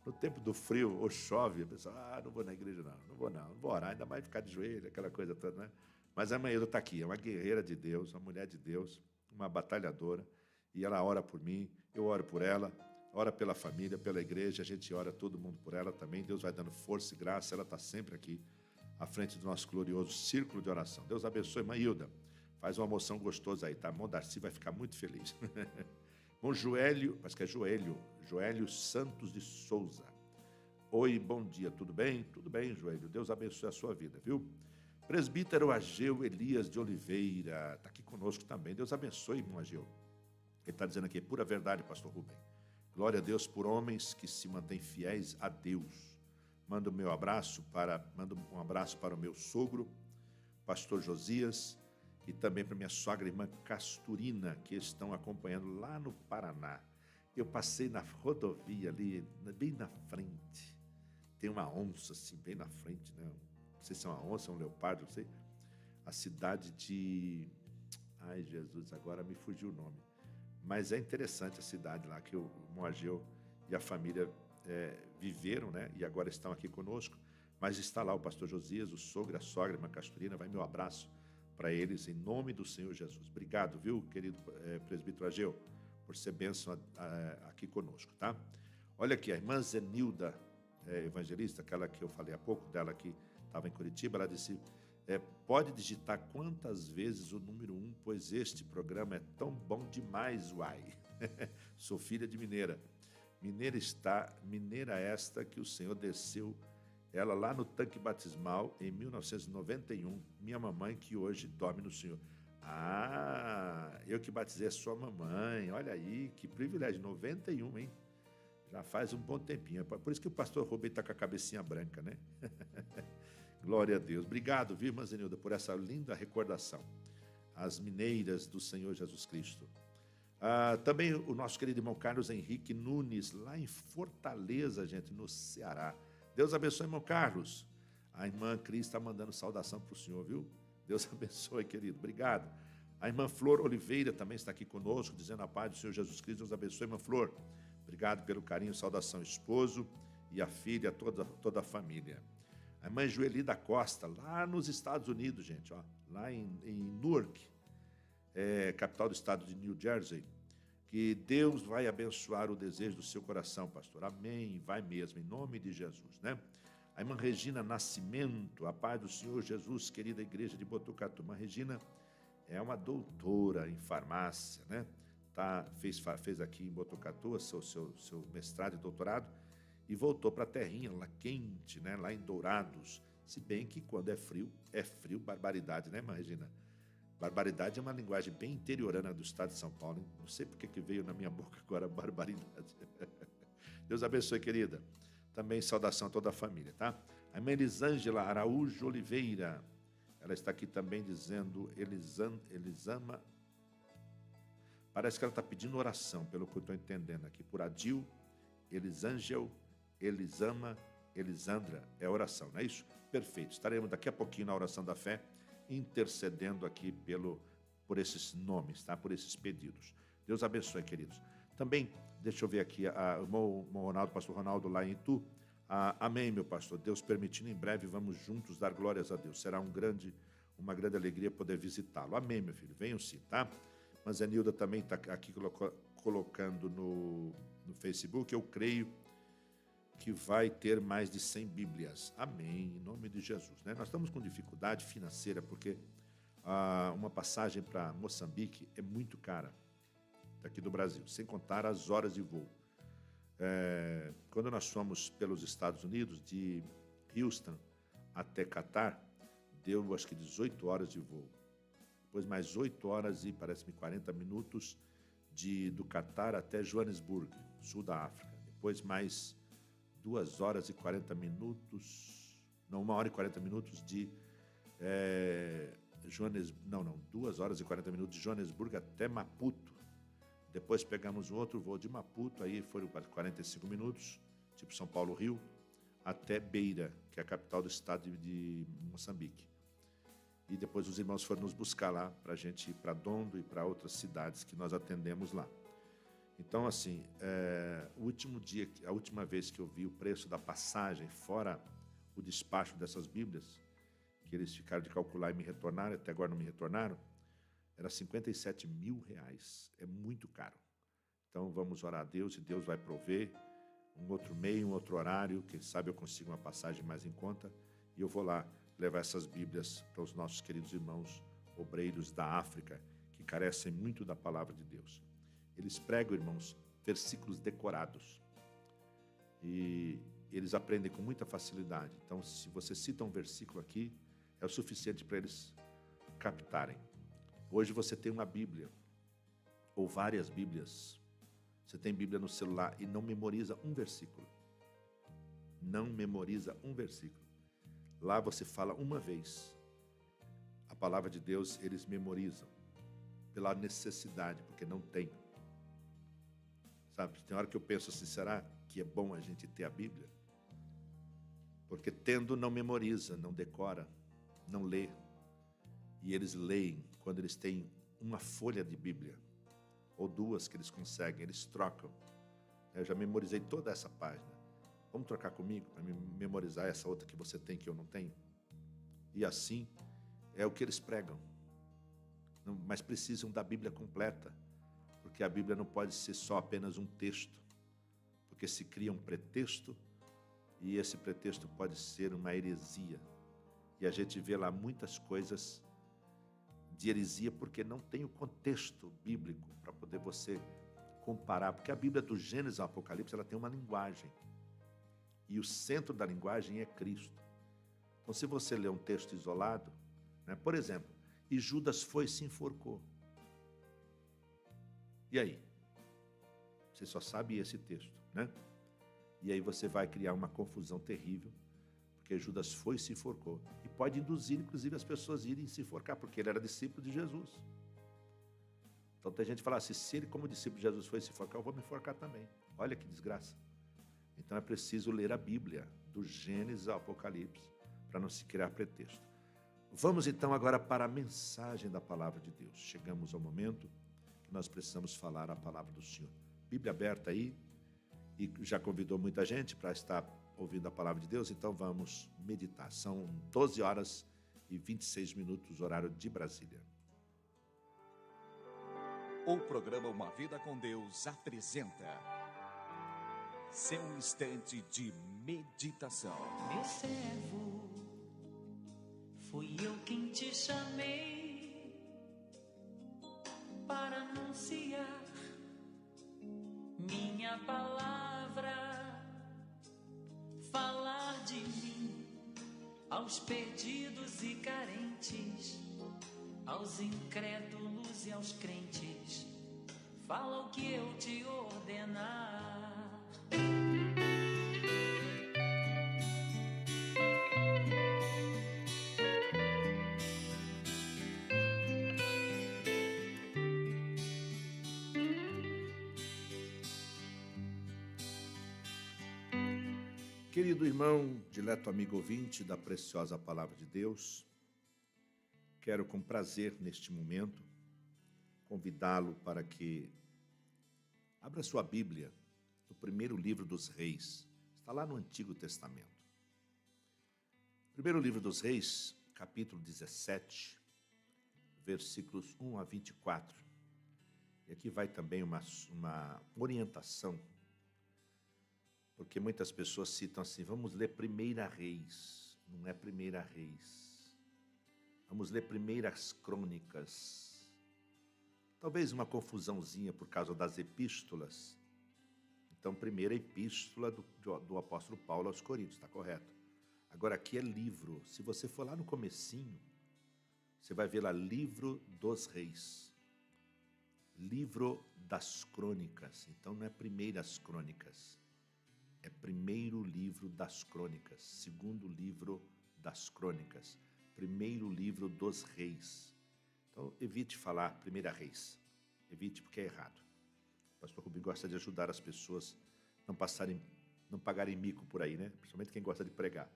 No tempo do frio, ou chove, a pessoa, não vou na igreja não vou orar, ainda mais ficar de joelho, aquela coisa toda, né? Mas a irmã Hilda está aqui, é uma guerreira de Deus, uma mulher de Deus, uma batalhadora, e ela ora por mim, eu oro por ela, ora pela família, pela igreja, a gente ora todo mundo por ela também. Deus vai dando força e graça, ela está sempre aqui à frente do nosso glorioso círculo de oração. Deus abençoe, irmã Hilda. Faz uma moção gostosa aí, tá? Irmão Darcy vai ficar muito feliz. Bom, Joélio, parece que é Joélio Santos de Souza. Oi, bom dia, tudo bem? Tudo bem, Joélio. Deus abençoe a sua vida, viu? Presbítero Ageu Elias de Oliveira, está aqui conosco também. Deus abençoe, irmão Ageu. Ele está dizendo aqui, pura verdade, pastor Rubem. Glória a Deus por homens que se mantêm fiéis a Deus. Mando um abraço para o meu sogro, pastor Josias, e também para minha sogra, irmã Casturina, que estão acompanhando lá no Paraná. Eu passei na rodovia ali, bem na frente. Tem uma onça assim, bem na frente, né? Não sei se é uma onça, um leopardo, não sei. A cidade de... Ai, Jesus, agora me fugiu o nome. Mas é interessante a cidade lá, que o irmão Ageu e a família viveram, né? E agora estão aqui conosco. Mas está lá o pastor Josias, o sogro, a sogra, a irmã Casturina. Vai meu abraço para eles, em nome do Senhor Jesus. Obrigado, viu, querido presbítero Ageu, por ser bênção aqui conosco, tá? Olha aqui, a irmã Zenilda, evangelista, aquela que eu falei há pouco, dela que estava em Curitiba, ela disse, pode digitar quantas vezes o número 1, pois este programa é tão bom demais, uai. Sou filha de mineira. Mineira esta que o Senhor desceu ela lá no tanque batismal em 1991, minha mamãe que hoje dorme no Senhor. Ah, eu que batizei a sua mamãe, olha aí, que privilégio, 91, hein? Já faz um bom tempinho, por isso que o pastor Rubem está com a cabecinha branca, né? Glória a Deus. Obrigado, viu, irmã Zenilda, por essa linda recordação. As mineiras do Senhor Jesus Cristo. Também o nosso querido irmão Carlos Henrique Nunes, lá em Fortaleza, gente, no Ceará. Deus abençoe, irmão Carlos. A irmã Cris está mandando saudação para o senhor, viu? Deus abençoe, querido. Obrigado. A irmã Flor Oliveira também está aqui conosco, dizendo a paz do Senhor Jesus Cristo. Deus abençoe, irmã Flor. Obrigado pelo carinho, saudação, esposo e a filha, toda a família. A irmã Joeli da Costa, lá nos Estados Unidos, gente, ó, lá em Newark, capital do estado de New Jersey. Que Deus vai abençoar o desejo do seu coração, pastor. Amém. Vai mesmo, em nome de Jesus, né? A irmã Regina Nascimento, a paz do Senhor Jesus, querida igreja de Botucatu. A irmã Regina é uma doutora em farmácia, né? Fez aqui em Botucatu seu mestrado e doutorado e voltou para a terrinha lá quente, né? Lá em Dourados. Se bem que quando é frio, barbaridade, né, irmã Regina? Barbaridade é uma linguagem bem interiorana do estado de São Paulo, hein? Não sei porque que veio na minha boca agora barbaridade. Deus abençoe, querida. Também saudação a toda a família, tá? A irmã Elisângela Araújo Oliveira, ela está aqui também dizendo, Elisama, parece que ela está pedindo oração, pelo que eu estou entendendo aqui, por Adil, Elisângel, Elisama, Elisandra, é oração, não é isso? Perfeito, estaremos daqui a pouquinho na oração da fé, intercedendo aqui por esses nomes, tá? Por esses pedidos. Deus abençoe, queridos. Também, deixa eu ver aqui, o irmão Ronaldo, pastor Ronaldo, lá em Itu. Amém, meu pastor. Deus permitindo, em breve vamos juntos dar glórias a Deus. Será uma grande alegria poder visitá-lo. Amém, meu filho. Venham sim, tá? Mas a Nilda também está aqui colocando no Facebook. Eu creio que vai ter mais de 100 Bíblias. Amém, em nome de Jesus, né? Nós estamos com dificuldade financeira porque uma passagem para Moçambique é muito cara, daqui do Brasil, sem contar as horas de voo. Quando nós fomos pelos Estados Unidos, de Houston até Catar, deu acho que 18 horas de voo. Depois mais 8 horas e parece-me 40 minutos do Catar até Joanesburgo, sul da África. Depois mais 2 horas e 40 minutos, não, 1 hora e 40 minutos de 2 horas e 40 minutos de Joanesburgo até Maputo. Depois pegamos um outro voo de Maputo, aí foram 45 minutos, tipo São Paulo, Rio, até Beira, que é a capital do estado de Moçambique. E depois os irmãos foram nos buscar lá, para a gente ir para Dondo e para outras cidades que nós atendemos lá. Então, assim, a última vez que eu vi o preço da passagem, fora o despacho dessas Bíblias, que eles ficaram de calcular e me retornaram, até agora não me retornaram, Era R$ 57.000. É muito caro. Então vamos orar a Deus e Deus vai prover um outro meio, um outro horário. Quem sabe eu consigo uma passagem mais em conta e eu vou lá levar essas Bíblias para os nossos queridos irmãos obreiros da África que carecem muito da palavra de Deus. Eles pregam, irmãos, versículos decorados e eles aprendem com muita facilidade. Então, se você cita um versículo aqui, é o suficiente para eles captarem. Hoje você tem uma Bíblia ou várias Bíblias. Você tem Bíblia no celular e não memoriza um versículo. Não memoriza um versículo. Lá você fala uma vez. A palavra de Deus eles memorizam pela necessidade, porque não tem. Sabe, tem hora que eu penso assim, será que é bom a gente ter a Bíblia? Porque tendo não memoriza, não decora, não lê. E eles leem quando eles têm uma folha de Bíblia, ou duas que eles conseguem, eles trocam. Eu já memorizei toda essa página. Vamos trocar comigo para memorizar essa outra que você tem que eu não tenho? E assim é o que eles pregam. Mas precisam da Bíblia completa, porque a Bíblia não pode ser só apenas um texto, porque se cria um pretexto e esse pretexto pode ser uma heresia. E a gente vê lá muitas coisas de heresia porque não tem o contexto bíblico para poder você comparar, porque a Bíblia do Gênesis ao Apocalipse ela tem uma linguagem e o centro da linguagem é Cristo. Então se você ler um texto isolado, né, por exemplo, e Judas foi e se enforcou. E aí? Você só sabe esse texto, né? E aí você vai criar uma confusão terrível, porque Judas foi e se enforcou. E pode induzir, inclusive, as pessoas a irem se enforcar, porque ele era discípulo de Jesus. Então tem gente que fala assim, se ele como discípulo de Jesus foi se enforcar, eu vou me enforcar também. Olha que desgraça. Então é preciso ler a Bíblia, do Gênesis ao Apocalipse, para não se criar pretexto. Vamos então agora para a mensagem da palavra de Deus. Chegamos ao momento que nós precisamos falar a palavra do Senhor. Bíblia aberta aí, e já convidou muita gente para estar ouvindo a palavra de Deus, então vamos meditar. São 12 horas e 26 minutos, horário de Brasília. O programa Uma Vida com Deus apresenta seu instante de meditação. Meu servo, fui eu quem te chamei para anunciar minha palavra, falar de mim aos perdidos e carentes, aos incrédulos e aos crentes. Fala o que eu te ordenar. Querido irmão, dileto amigo ouvinte da preciosa palavra de Deus, quero com prazer neste momento convidá-lo para que abra sua Bíblia no primeiro livro dos Reis. Está lá no Antigo Testamento. Primeiro livro dos Reis, capítulo 17, versículos 1 a 24. E aqui vai também uma orientação, porque muitas pessoas citam assim, vamos ler Primeira Reis. Não é Primeira Reis. Vamos ler Primeiras Crônicas. Talvez uma confusãozinha por causa das epístolas. Então, primeira epístola do apóstolo Paulo aos Coríntios, está correto. Agora, aqui é livro. Se você for lá no comecinho, você vai ver lá Livro dos Reis. Livro das Crônicas. Então, não é Primeiras Crônicas. É primeiro livro das crônicas, segundo livro das crônicas, primeiro livro dos reis. Então, evite falar Primeira Reis. Evite, porque é errado. O pastor Rubinho gosta de ajudar as pessoas não pagarem mico por aí, né? Principalmente quem gosta de pregar,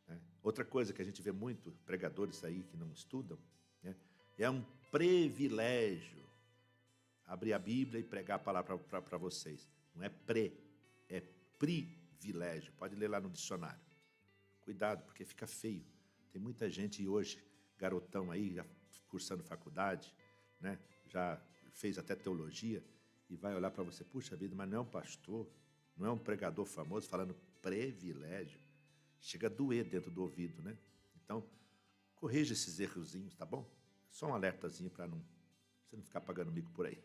né? Outra coisa que a gente vê muito, pregadores aí que não estudam, né? É um privilégio abrir a Bíblia e pregar a palavra para vocês. Não é é privilégio. Pode ler lá no dicionário. Cuidado, porque fica feio. Tem muita gente hoje, garotão aí, já cursando faculdade, né? Já fez até teologia, e vai olhar para você, puxa vida, mas não é um pastor, não é um pregador famoso falando privilégio. Chega a doer dentro do ouvido, né? Então, corrija esses errozinhos, tá bom? Só um alertazinho para você não ficar pagando mico por aí.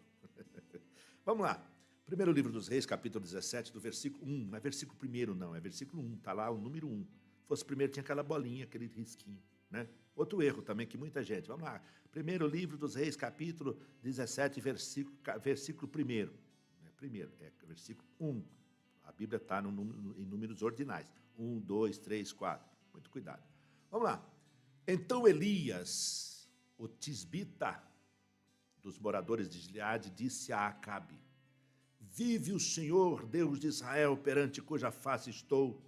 Vamos lá. Primeiro livro dos Reis, capítulo 17, do versículo 1. Não é versículo 1 não, é versículo 1. Está lá o número 1. Se fosse primeiro, tinha aquela bolinha, aquele risquinho, né? Outro erro também que muita gente. Vamos lá. Primeiro livro dos Reis, capítulo 17, versículo 1. Primeiro, versículo 1. A Bíblia está em números ordinais. 1, 2, 3, 4. Muito cuidado. Vamos lá. Então Elias, o tisbita dos moradores de Gileade, disse a Acabe: vive o Senhor, Deus de Israel, perante cuja face estou,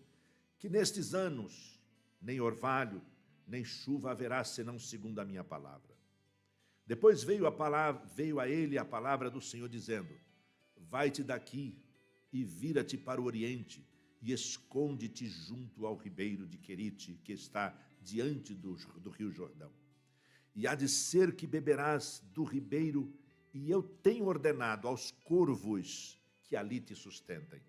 que nestes anos nem orvalho, nem chuva haverá, senão segundo a minha palavra. Depois veio a ele a palavra do Senhor, dizendo: vai-te daqui e vira-te para o oriente, e esconde-te junto ao ribeiro de Querite, que está diante do rio Jordão. E há de ser que beberás do ribeiro, e eu tenho ordenado aos corvos que ali te sustentem.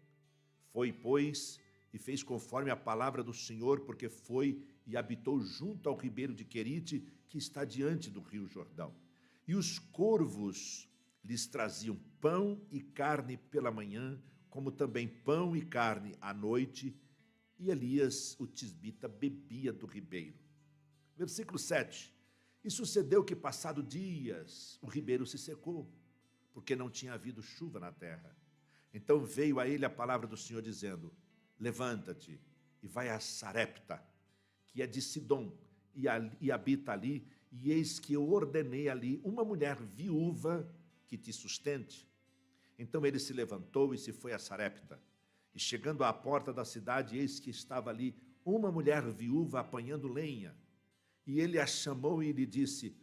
Foi, pois, e fez conforme a palavra do Senhor, porque foi e habitou junto ao ribeiro de Querite, que está diante do rio Jordão. E os corvos lhes traziam pão e carne pela manhã, como também pão e carne à noite, e Elias, o tisbita, bebia do ribeiro. Versículo 7. E sucedeu que, passado dias, o ribeiro se secou, porque não tinha havido chuva na terra. Então veio a ele a palavra do Senhor, dizendo: levanta-te e vai a Sarepta, que é de Sidom, e habita ali, e eis que eu ordenei ali uma mulher viúva que te sustente. Então ele se levantou e se foi a Sarepta. E chegando à porta da cidade, eis que estava ali uma mulher viúva apanhando lenha. E ele a chamou e lhe disse: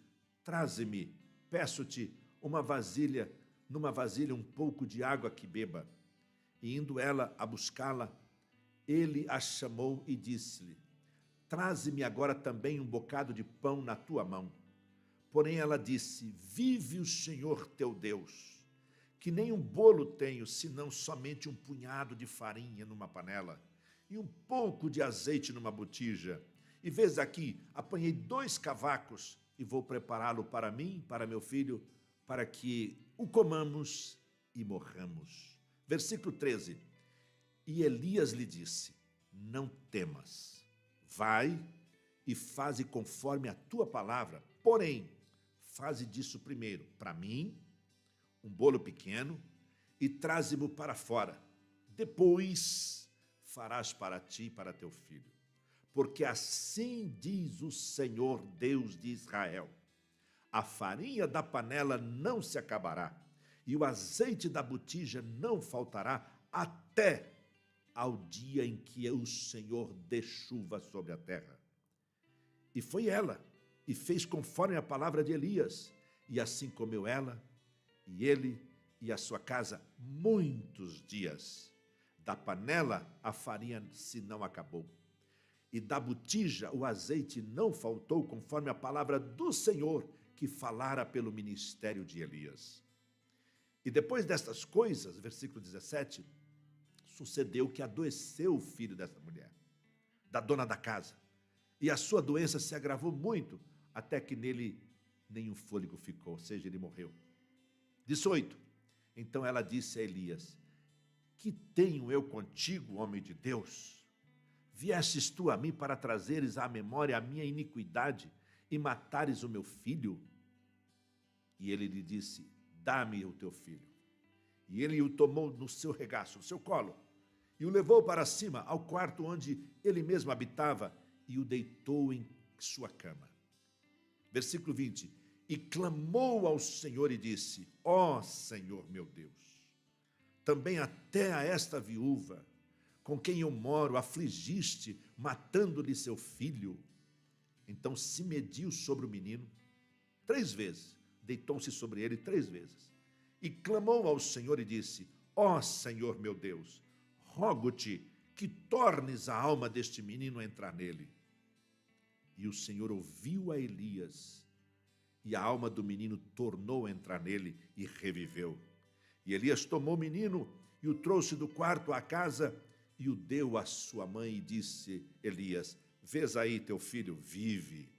traze-me, peço-te, numa vasilha um pouco de água que beba. E indo ela a buscá-la, ele a chamou e disse-lhe: traze-me agora também um bocado de pão na tua mão. Porém ela disse: vive o Senhor teu Deus, que nem um bolo tenho, senão somente um punhado de farinha numa panela e um pouco de azeite numa botija. E vês aqui, apanhei 2 cavacos e vou prepará-lo para mim, para meu filho, para que o comamos e morramos. Versículo 13. E Elias lhe disse: não temas, vai e faze conforme a tua palavra, porém, faze disso primeiro para mim, um bolo pequeno, e traze-mo para fora. Depois farás para ti e para teu filho. Porque assim diz o Senhor Deus de Israel: a farinha da panela não se acabará, e o azeite da botija não faltará, até ao dia em que o Senhor dê chuva sobre a terra. E foi ela, e fez conforme a palavra de Elias, e assim comeu ela, e ele, e a sua casa, muitos dias. Da panela a farinha se não acabou, e da botija o azeite não faltou, conforme a palavra do Senhor, que falara pelo ministério de Elias. E depois destas coisas, versículo 17, sucedeu que adoeceu o filho dessa mulher, da dona da casa, e a sua doença se agravou muito, até que nele nenhum fôlego ficou, ou seja, ele morreu. 18. Então ela disse a Elias: que tenho eu contigo, homem de Deus? Viestes tu a mim para trazeres à memória a minha iniquidade e matares o meu filho? E ele lhe disse: dá-me o teu filho. E ele o tomou no seu regaço, no seu colo, e o levou para cima, ao quarto onde ele mesmo habitava, e o deitou em sua cama. Versículo 20. E clamou ao Senhor e disse: ó Senhor meu Deus, também até a esta viúva, com quem eu moro, afligiste, matando-lhe seu filho. Então se mediu sobre o menino 3 vezes, deitou-se sobre ele 3 vezes, e clamou ao Senhor e disse: ó Senhor meu Deus, rogo-te que tornes a alma deste menino a entrar nele. E o Senhor ouviu a Elias, e a alma do menino tornou a entrar nele e reviveu. E Elias tomou o menino e o trouxe do quarto à casa e o deu à sua mãe e disse: Elias, vês aí, teu filho vive.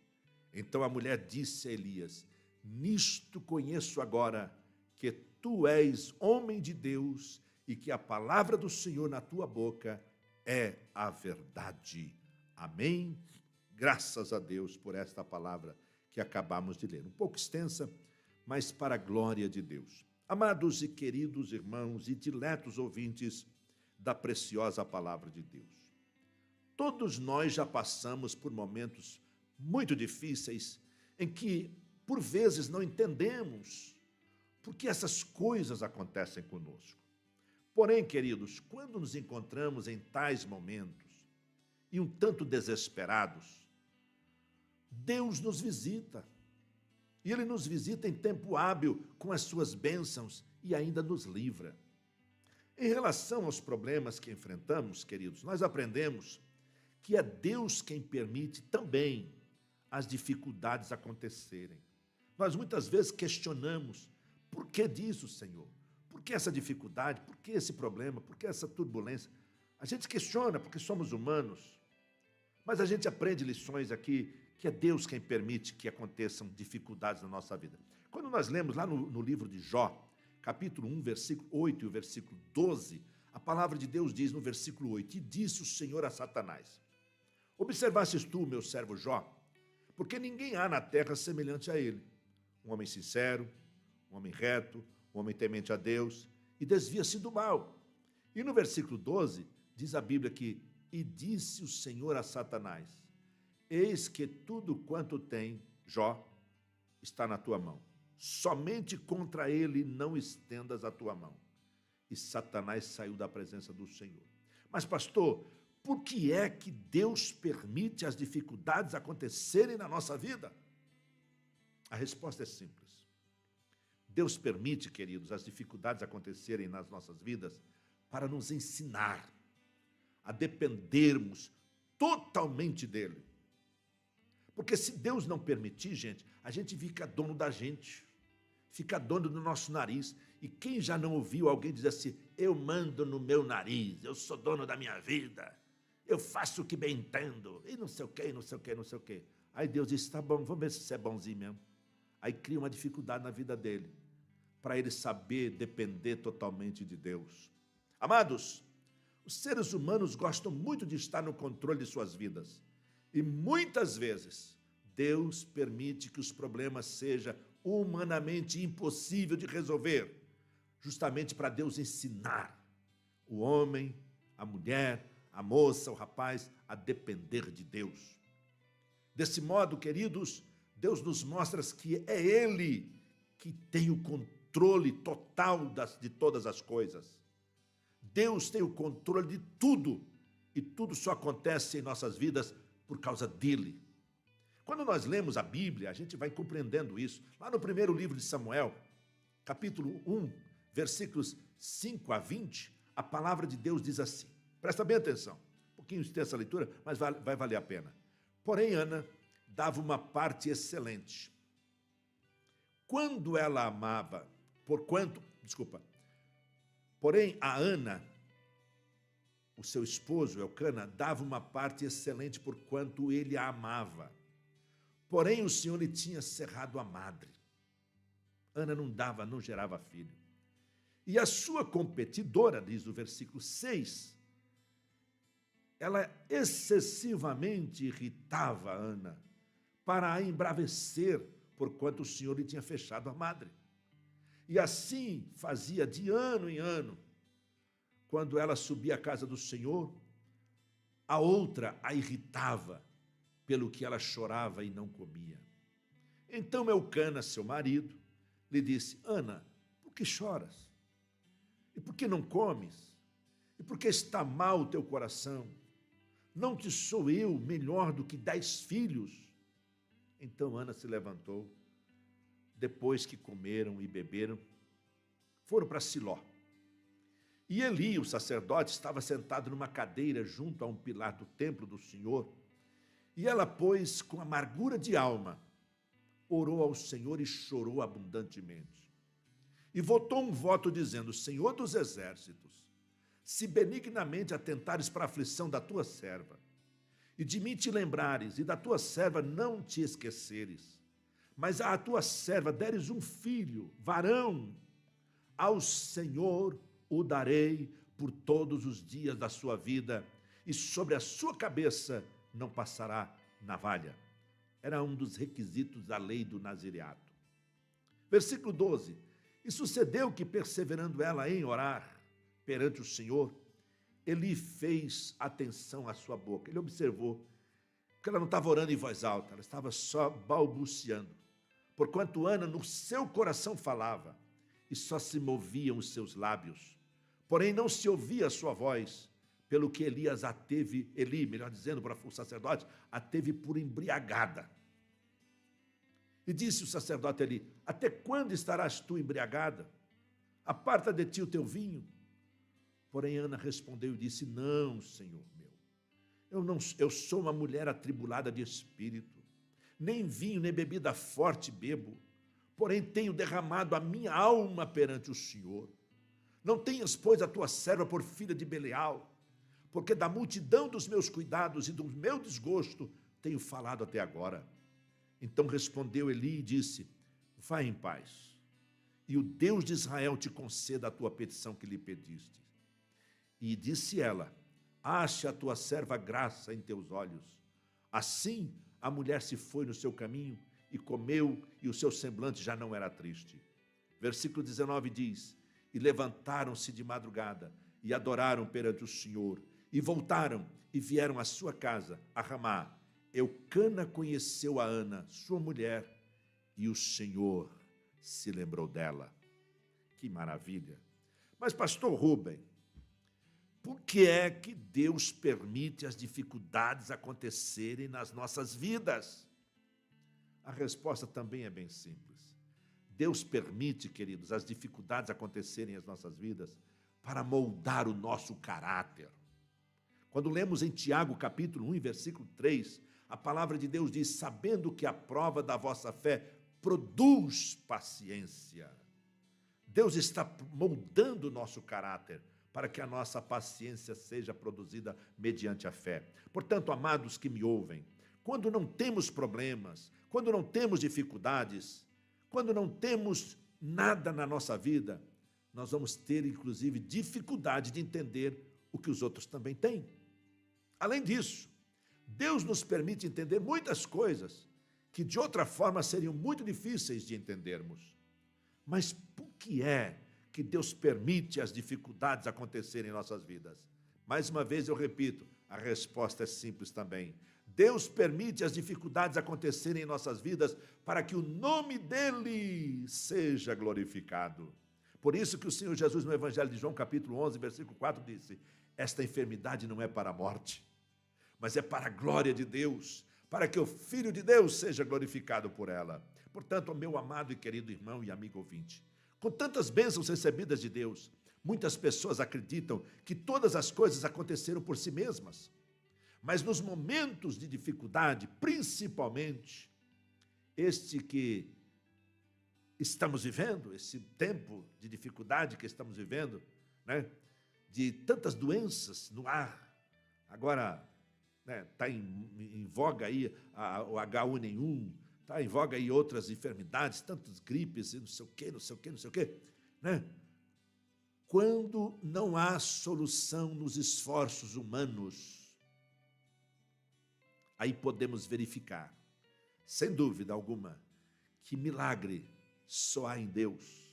Então a mulher disse a Elias: nisto conheço agora que tu és homem de Deus e que a palavra do Senhor na tua boca é a verdade. Amém? Graças a Deus por esta palavra que acabamos de ler. Um pouco extensa, mas para a glória de Deus. Amados e queridos irmãos e diletos ouvintes da preciosa palavra de Deus. Todos nós já passamos por momentos muito difíceis em que, por vezes, não entendemos por que essas coisas acontecem conosco. Porém, queridos, quando nos encontramos em tais momentos e um tanto desesperados, Deus nos visita. E Ele nos visita em tempo hábil com as suas bênçãos e ainda nos livra. Em relação aos problemas que enfrentamos, queridos, nós aprendemos que é Deus quem permite também as dificuldades acontecerem. Nós muitas vezes questionamos: por que disso, Senhor? Por que essa dificuldade? Por que esse problema? Por que essa turbulência? A gente questiona porque somos humanos, mas a gente aprende lições aqui que é Deus quem permite que aconteçam dificuldades na nossa vida. Quando nós lemos lá no livro de Jó, capítulo 1, versículo 8 e o versículo 12, a palavra de Deus diz no versículo 8: e disse o Senhor a Satanás: observastes tu, meu servo Jó, porque ninguém há na terra semelhante a ele, um homem sincero, um homem reto, um homem temente a Deus, e desvia-se do mal. E no versículo 12, diz a Bíblia que: e disse o Senhor a Satanás: eis que tudo quanto tem, Jó, está na tua mão. Somente contra ele não estendas a tua mão. E Satanás saiu da presença do Senhor. Mas, pastor, por que é que Deus permite as dificuldades acontecerem na nossa vida? A resposta é simples. Deus permite, queridos, as dificuldades acontecerem nas nossas vidas para nos ensinar a dependermos totalmente dEle. Porque se Deus não permitir, gente, a gente fica dono da gente, fica dono do nosso nariz. E quem já não ouviu alguém dizer assim: eu mando no meu nariz, eu sou dono da minha vida, eu faço o que bem entendo, e não sei o quê, não sei o quê, não sei o quê. Aí Deus disse: tá bom, vamos ver se você é bonzinho mesmo. Aí cria uma dificuldade na vida dele, para ele saber depender totalmente de Deus. Amados, os seres humanos gostam muito de estar no controle de suas vidas. E muitas vezes, Deus permite que os problemas sejam humanamente impossíveis de resolver, justamente para Deus ensinar o homem, a mulher, a moça, o rapaz, a depender de Deus. Desse modo, queridos, Deus nos mostra que é Ele que tem o controle total de todas as coisas. Deus tem o controle de tudo, e tudo só acontece em nossas vidas por causa dele. Quando nós lemos a Bíblia, a gente vai compreendendo isso. Lá no primeiro livro de Samuel, capítulo 1, versículos 5 a 20, a palavra de Deus diz assim. Presta bem atenção. Um pouquinho extensa a leitura, mas vai valer a pena. Porém, Ana dava uma parte excelente. Quando ela amava, porém a Ana, o seu esposo, Elcana, dava uma parte excelente porquanto ele a amava. Porém o Senhor lhe tinha cerrado a madre. Ana não gerava filho. E a sua competidora, diz o versículo 6, ela excessivamente irritava Ana, para a embravecer, porquanto o Senhor lhe tinha fechado a madre. E assim fazia de ano em ano. Quando ela subia à casa do Senhor, a outra a irritava, pelo que ela chorava e não comia. Então Elcana, seu marido, lhe disse: Ana, por que choras? E por que não comes? E por que está mal o teu coração? Não te sou eu melhor do que 10 filhos? Então Ana se levantou, depois que comeram e beberam, foram para Siló. E Eli, o sacerdote, estava sentado numa cadeira junto a um pilar do templo do Senhor. E ela, pois, com amargura de alma, orou ao Senhor e chorou abundantemente. E votou um voto dizendo: Senhor dos exércitos, se benignamente atentares para a aflição da tua serva, e de mim te lembrares, e da tua serva não te esqueceres, mas à tua serva deres um filho, varão, ao Senhor o darei por todos os dias da sua vida, e sobre a sua cabeça não passará navalha. Era um dos requisitos da lei do nazireato. Versículo 12. E sucedeu que, perseverando ela em orar perante o Senhor, ele fez atenção à sua boca. Ele observou que ela não estava orando em voz alta, ela estava só balbuciando. Porquanto Ana no seu coração falava, e só se moviam os seus lábios. Porém não se ouvia a sua voz, pelo que Elias a teve, melhor dizendo, para o sacerdote, a teve por embriagada. E disse o sacerdote Eli: até quando estarás tu embriagada? Aparta de ti o teu vinho. Porém Ana respondeu e disse: não, Senhor meu, eu sou uma mulher atribulada de espírito, nem vinho nem bebida forte bebo, porém tenho derramado a minha alma perante o Senhor. Não tenhas, pois, a tua serva por filha de Belial, porque da multidão dos meus cuidados e do meu desgosto tenho falado até agora. Então respondeu Eli e disse: vai em paz, e o Deus de Israel te conceda a tua petição que lhe pediste. E disse ela: ache a tua serva graça em teus olhos. Assim a mulher se foi no seu caminho e comeu, e o seu semblante já não era triste. Versículo 19 diz: e levantaram-se de madrugada e adoraram perante o Senhor, e voltaram e vieram à sua casa, a Ramá. Eucana conheceu a Ana, sua mulher, e o Senhor se lembrou dela. Que maravilha! Mas, pastor Rubem, por que é que Deus permite as dificuldades acontecerem nas nossas vidas? A resposta também é bem simples. Deus permite, queridos, as dificuldades acontecerem nas nossas vidas para moldar o nosso caráter. Quando lemos em Tiago, capítulo 1, versículo 3, a palavra de Deus diz: sabendo que a prova da vossa fé produz paciência. Deus está moldando o nosso caráter para que a nossa paciência seja produzida mediante a fé. Portanto, amados que me ouvem, quando não temos problemas, quando não temos dificuldades, quando não temos nada na nossa vida, nós vamos ter, inclusive, dificuldade de entender o que os outros também têm. Além disso, Deus nos permite entender muitas coisas que de outra forma seriam muito difíceis de entendermos. Mas por que é que Deus permite as dificuldades acontecerem em nossas vidas? Mais uma vez eu repito, a resposta é simples também. Deus permite as dificuldades acontecerem em nossas vidas para que o nome dele seja glorificado. Por isso que o Senhor Jesus, no Evangelho de João, capítulo 11, versículo 4, disse: esta enfermidade não é para a morte, mas é para a glória de Deus, para que o Filho de Deus seja glorificado por ela. Portanto, meu amado e querido irmão e amigo ouvinte, com tantas bênçãos recebidas de Deus, muitas pessoas acreditam que todas as coisas aconteceram por si mesmas. Mas nos momentos de dificuldade, principalmente este que estamos vivendo, esse tempo de dificuldade que estamos vivendo, né, de tantas doenças no ar, agora está em voga aí o H1N1, está em voga aí outras enfermidades, tantas gripes e não sei o quê, né? Quando não há solução nos esforços humanos, aí podemos verificar, sem dúvida alguma, que milagre só há em Deus.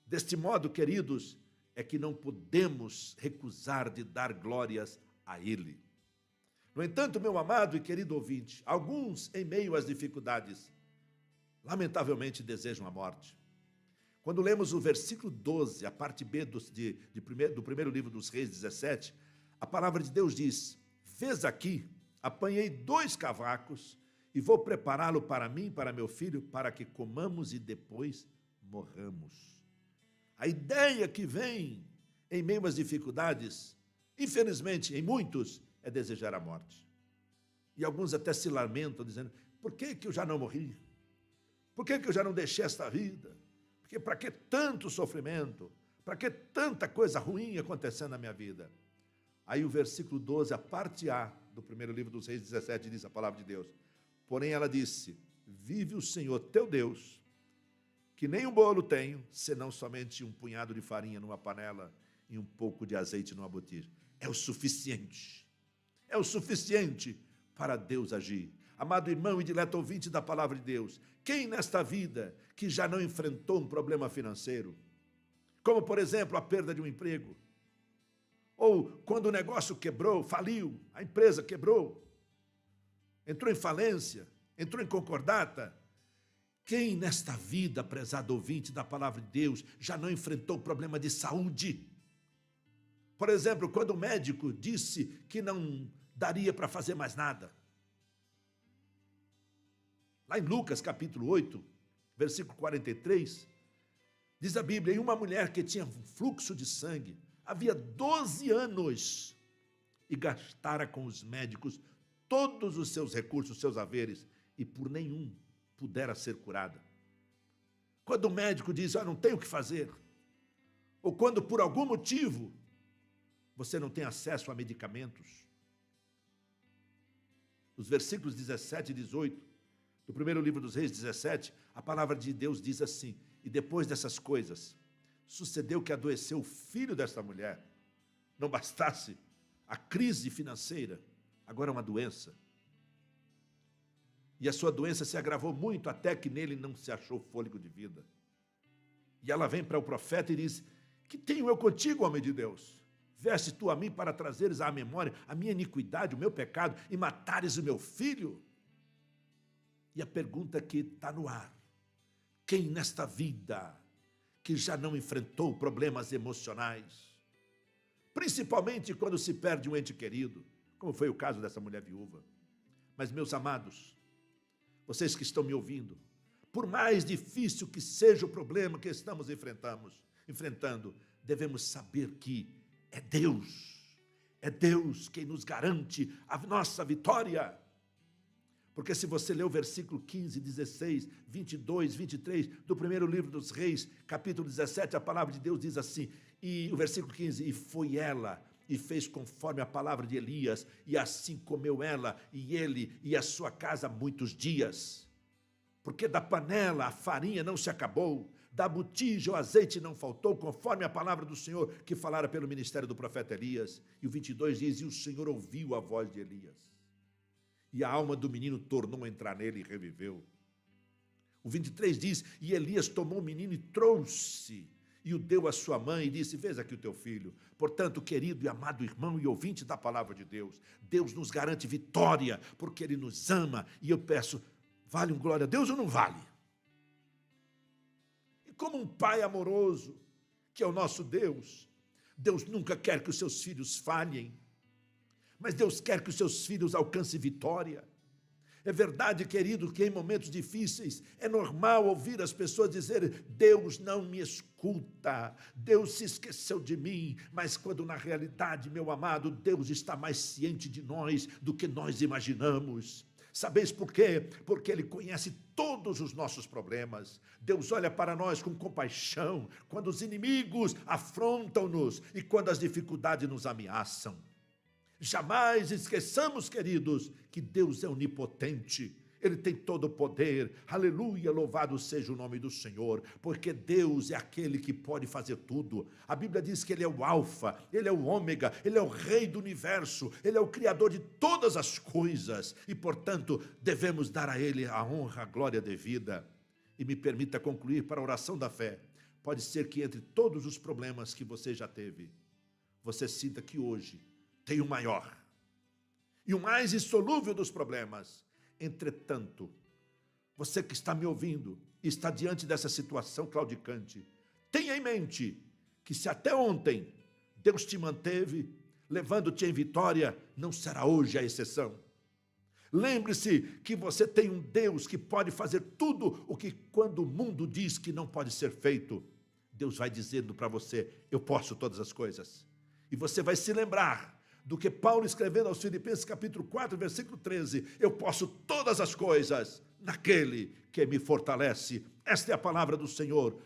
Deste modo, queridos, é que não podemos recusar de dar glórias a Ele. No entanto, meu amado e querido ouvinte, alguns, em meio às dificuldades, lamentavelmente desejam a morte. Quando lemos o versículo 12, a parte B do primeiro livro dos Reis 17, a palavra de Deus diz: vês aqui, apanhei 2 cavacos e vou prepará-lo para mim e para meu filho, para que comamos e depois morramos. A ideia que vem em meio às dificuldades, infelizmente, em muitos, é desejar a morte. E alguns até se lamentam, dizendo: por que eu já não morri? Por que eu já não deixei esta vida? Porque para que tanto sofrimento? Para que tanta coisa ruim acontecendo na minha vida? Aí o versículo 12, a parte A do primeiro livro dos Reis 17, diz a palavra de Deus. Porém ela disse, vive o Senhor teu Deus, que nem um bolo tenho, senão somente um punhado de farinha numa panela e um pouco de azeite numa botija. É o suficiente. É o suficiente para Deus agir. Amado irmão e dileto ouvinte da palavra de Deus, quem nesta vida que já não enfrentou um problema financeiro, como por exemplo a perda de um emprego, ou quando o negócio quebrou, faliu, a empresa quebrou, entrou em falência, entrou em concordata, quem nesta vida, prezado ouvinte da palavra de Deus, já não enfrentou problema de saúde? Por exemplo, quando o médico disse que não daria para fazer mais nada. Lá em Lucas capítulo 8, versículo 43, diz a Bíblia, em uma mulher que tinha um fluxo de sangue, havia 12 anos, e gastara com os médicos todos os seus recursos, os seus haveres, e por nenhum pudera ser curada. Quando o médico diz, não tenho o que fazer, ou quando por algum motivo você não tem acesso a medicamentos. Os versículos 17 e 18, do primeiro livro dos Reis 17, a palavra de Deus diz assim, e depois dessas coisas, sucedeu que adoeceu o filho desta mulher. Não bastasse a crise financeira, agora uma doença. E a sua doença se agravou muito, até que nele não se achou fôlego de vida. E ela vem para o profeta e diz, que tenho eu contigo, homem de Deus? Veste tu a mim para trazeres à memória a minha iniquidade, o meu pecado, e matares o meu filho? E a pergunta que está no ar, quem nesta vida que já não enfrentou problemas emocionais, principalmente quando se perde um ente querido, como foi o caso dessa mulher viúva? Mas, meus amados, vocês que estão me ouvindo, por mais difícil que seja o problema que estamos enfrentando, devemos saber que é Deus quem nos garante a nossa vitória. Porque se você ler o versículo 15, 16, 22, 23 do primeiro livro dos Reis, capítulo 17, a palavra de Deus diz assim, e o versículo 15, e foi ela e fez conforme a palavra de Elias, e assim comeu ela e ele e a sua casa muitos dias. Porque da panela a farinha não se acabou, da botija o azeite não faltou, conforme a palavra do Senhor que falara pelo ministério do profeta Elias. E o 22 diz, e o Senhor ouviu a voz de Elias. E a alma do menino tornou a entrar nele e reviveu. O 23 diz, e Elias tomou o menino e trouxe, e o deu à sua mãe e disse, vês aqui o teu filho. Portanto, querido e amado irmão e ouvinte da palavra de Deus, Deus nos garante vitória, porque Ele nos ama, e eu peço, vale um glória a Deus ou não vale? E como um pai amoroso, que é o nosso Deus, Deus nunca quer que os seus filhos falhem, mas Deus quer que os seus filhos alcancem vitória. É verdade, querido, que em momentos difíceis é normal ouvir as pessoas dizerem, Deus não me escuta, Deus se esqueceu de mim, mas quando na realidade, meu amado, Deus está mais ciente de nós do que nós imaginamos. Sabeis por quê? Porque Ele conhece todos os nossos problemas. Deus olha para nós com compaixão, quando os inimigos afrontam-nos e quando as dificuldades nos ameaçam. Jamais esqueçamos, queridos, que Deus é onipotente, Ele tem todo o poder, aleluia, louvado seja o nome do Senhor, porque Deus é aquele que pode fazer tudo. A Bíblia diz que Ele é o alfa, Ele é o ômega, Ele é o rei do universo, Ele é o criador de todas as coisas, e portanto devemos dar a Ele a honra, a glória devida. E me permita concluir para a oração da fé, pode ser que entre todos os problemas que você já teve, você sinta que hoje tem o maior e o mais insolúvel dos problemas. Entretanto, você que está me ouvindo e está diante dessa situação claudicante, tenha em mente que se até ontem Deus te manteve, levando-te em vitória, não será hoje a exceção. Lembre-se que você tem um Deus que pode fazer tudo o que quando o mundo diz que não pode ser feito, Deus vai dizendo para você, eu posso todas as coisas. E você vai se lembrar do que Paulo escrevendo aos Filipenses capítulo 4, versículo 13, eu posso todas as coisas naquele que me fortalece. Esta é a palavra do Senhor.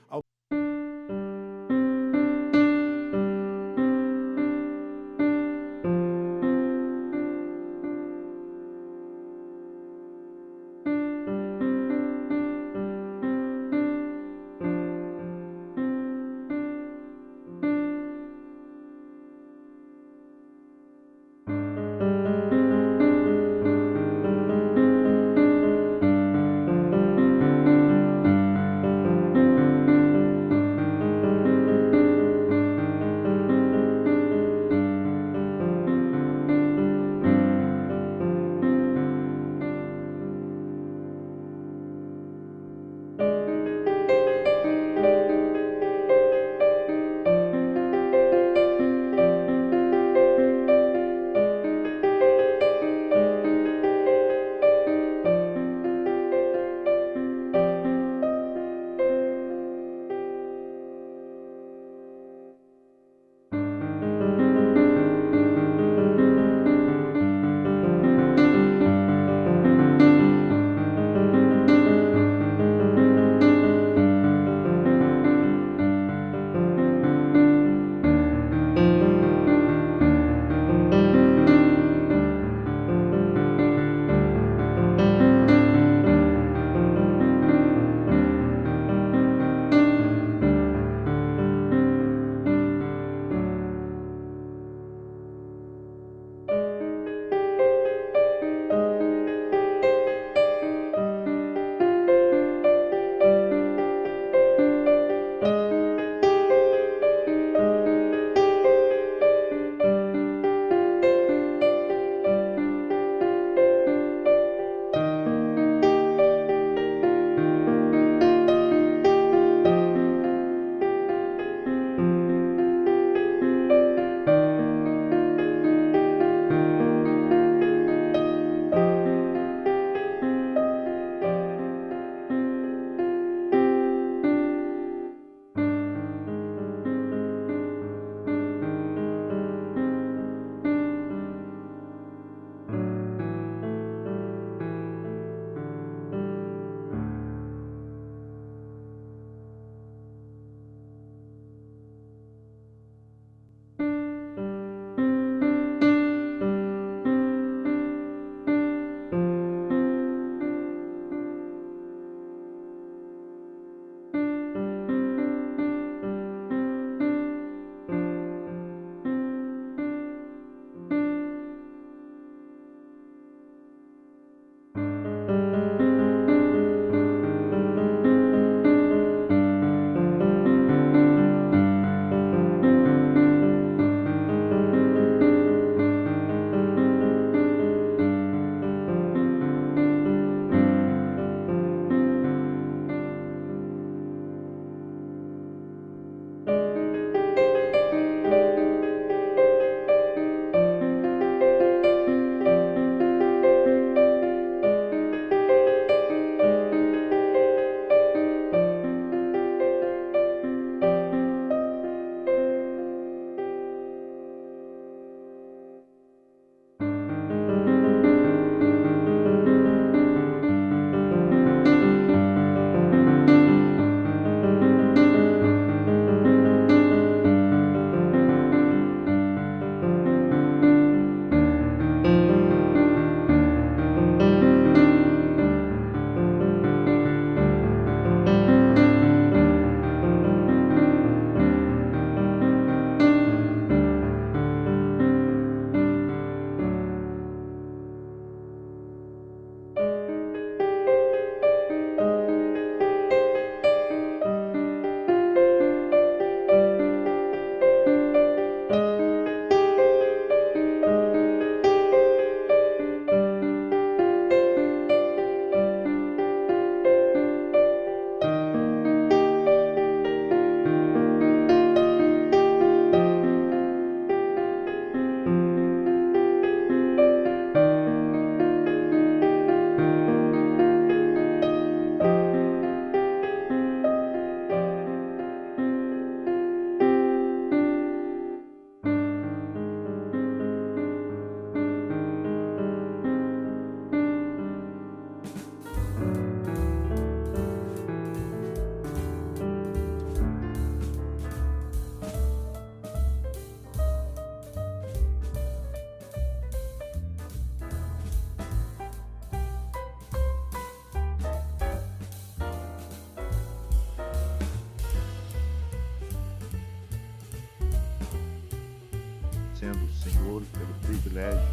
agradecendo o Senhor pelo privilégio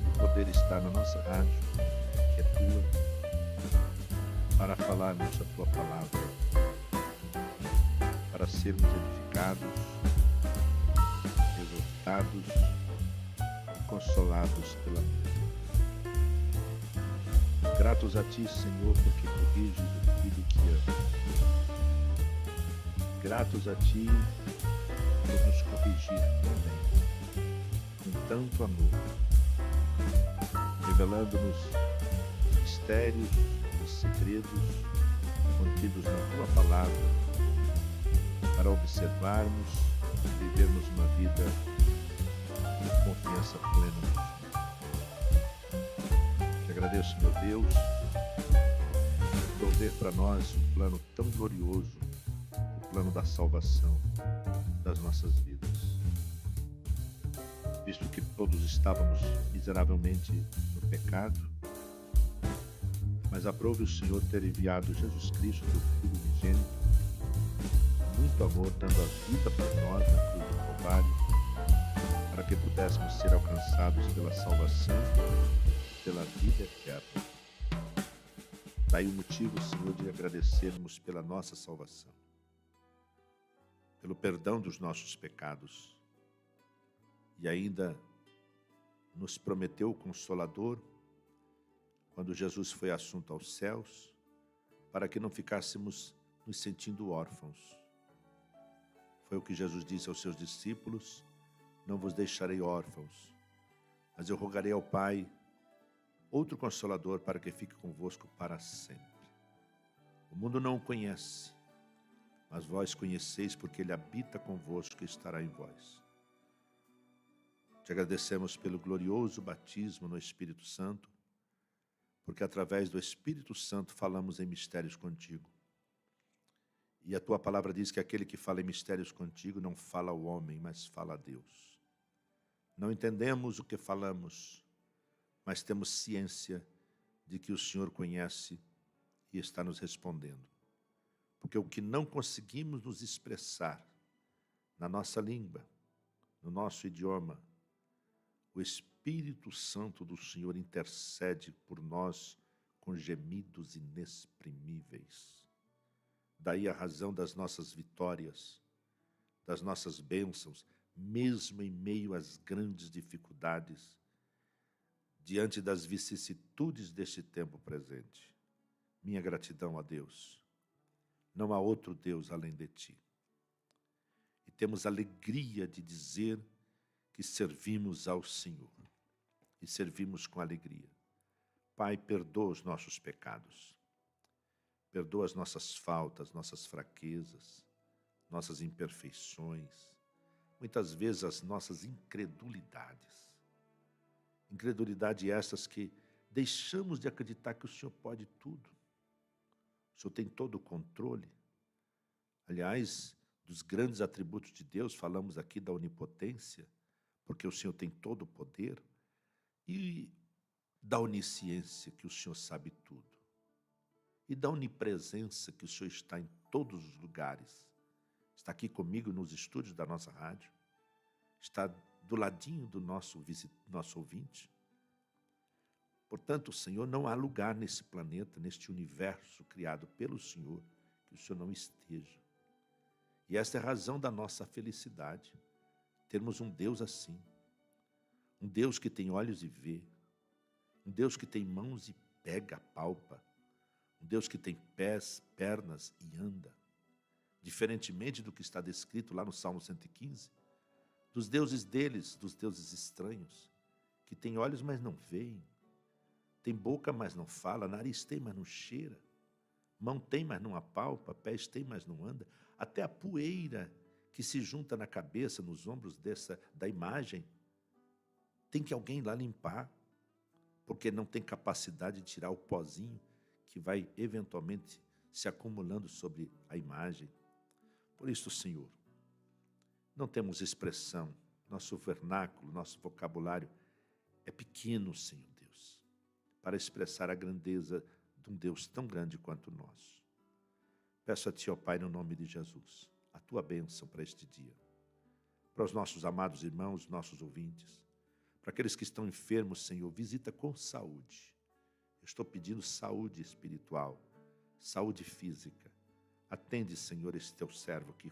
de poder estar na nossa rádio, que é tua, para falarmos a tua palavra, para sermos edificados, exortados e consolados pela mesma. Gratos a ti, Senhor, porque corriges o filho que ama. Gratos a ti por nos corrigir também, com tanto amor, revelando-nos os mistérios, os segredos contidos na tua palavra, para observarmos e vivermos uma vida de confiança plena no Senhor. Te agradeço, meu Deus, por ver para nós um plano tão glorioso, o plano da salvação das nossas vidas. Visto que todos estávamos miseravelmente no pecado, mas aprove o Senhor ter enviado Jesus Cristo, teu Filho unigênito, muito amor, dando a vida por nós na cruz do Calvário, para que pudéssemos ser alcançados pela salvação e pela vida eterna. Daí o motivo, Senhor, de agradecermos pela nossa salvação, pelo perdão dos nossos pecados, e ainda nos prometeu o Consolador quando Jesus foi assunto aos céus, para que não ficássemos nos sentindo órfãos. Foi o que Jesus disse aos seus discípulos: não vos deixarei órfãos, mas eu rogarei ao Pai outro Consolador para que fique convosco para sempre. O mundo não o conhece, mas vós conheceis, porque ele habita convosco e estará em vós. Te agradecemos pelo glorioso batismo no Espírito Santo, porque através do Espírito Santo falamos em mistérios contigo. E a tua palavra diz que aquele que fala em mistérios contigo não fala ao homem, mas fala a Deus. Não entendemos o que falamos, mas temos ciência de que o Senhor conhece e está nos respondendo. Porque o que não conseguimos nos expressar na nossa língua, no nosso idioma, o Espírito Santo do Senhor intercede por nós com gemidos inexprimíveis. Daí a razão das nossas vitórias, das nossas bênçãos, mesmo em meio às grandes dificuldades, diante das vicissitudes deste tempo presente. Minha gratidão a Deus. Não há outro Deus além de ti. E temos alegria de dizer que servimos ao Senhor. E servimos com alegria. Pai, perdoa os nossos pecados. Perdoa as nossas faltas, nossas fraquezas, nossas imperfeições, muitas vezes as nossas incredulidades. Incredulidade essas que deixamos de acreditar que o Senhor pode tudo. O Senhor tem todo o controle. Aliás, dos grandes atributos de Deus, falamos aqui da onipotência, porque o Senhor tem todo o poder, e da onisciência, que o Senhor sabe tudo. E da onipresença, que o Senhor está em todos os lugares. Está aqui comigo nos estúdios da nossa rádio. Está do ladinho do nosso ouvinte. Portanto, Senhor, não há lugar nesse planeta, neste universo criado pelo Senhor, que o Senhor não esteja. E esta é a razão da nossa felicidade, termos um Deus assim. Um Deus que tem olhos e vê. Um Deus que tem mãos e pega, palpa. Um Deus que tem pés, pernas e anda. Diferentemente do que está descrito lá no Salmo 115, dos deuses deles, dos deuses estranhos, que têm olhos, mas não veem, tem boca, mas não fala, nariz tem, mas não cheira, mão tem, mas não apalpa, pés tem, mas não anda, até a poeira que se junta na cabeça, nos ombros da imagem, tem que alguém lá limpar, porque não tem capacidade de tirar o pozinho que vai eventualmente se acumulando sobre a imagem. Por isso, Senhor, não temos expressão, nosso vernáculo, nosso vocabulário é pequeno, Senhor Deus, para expressar a grandeza de um Deus tão grande quanto nós. Peço a Ti, ó Pai, no nome de Jesus, a Tua bênção para este dia. para os nossos amados irmãos, nossos ouvintes, para aqueles que estão enfermos, Senhor, visita com saúde. Eu estou pedindo saúde espiritual, saúde física. Atende, Senhor, esse teu servo que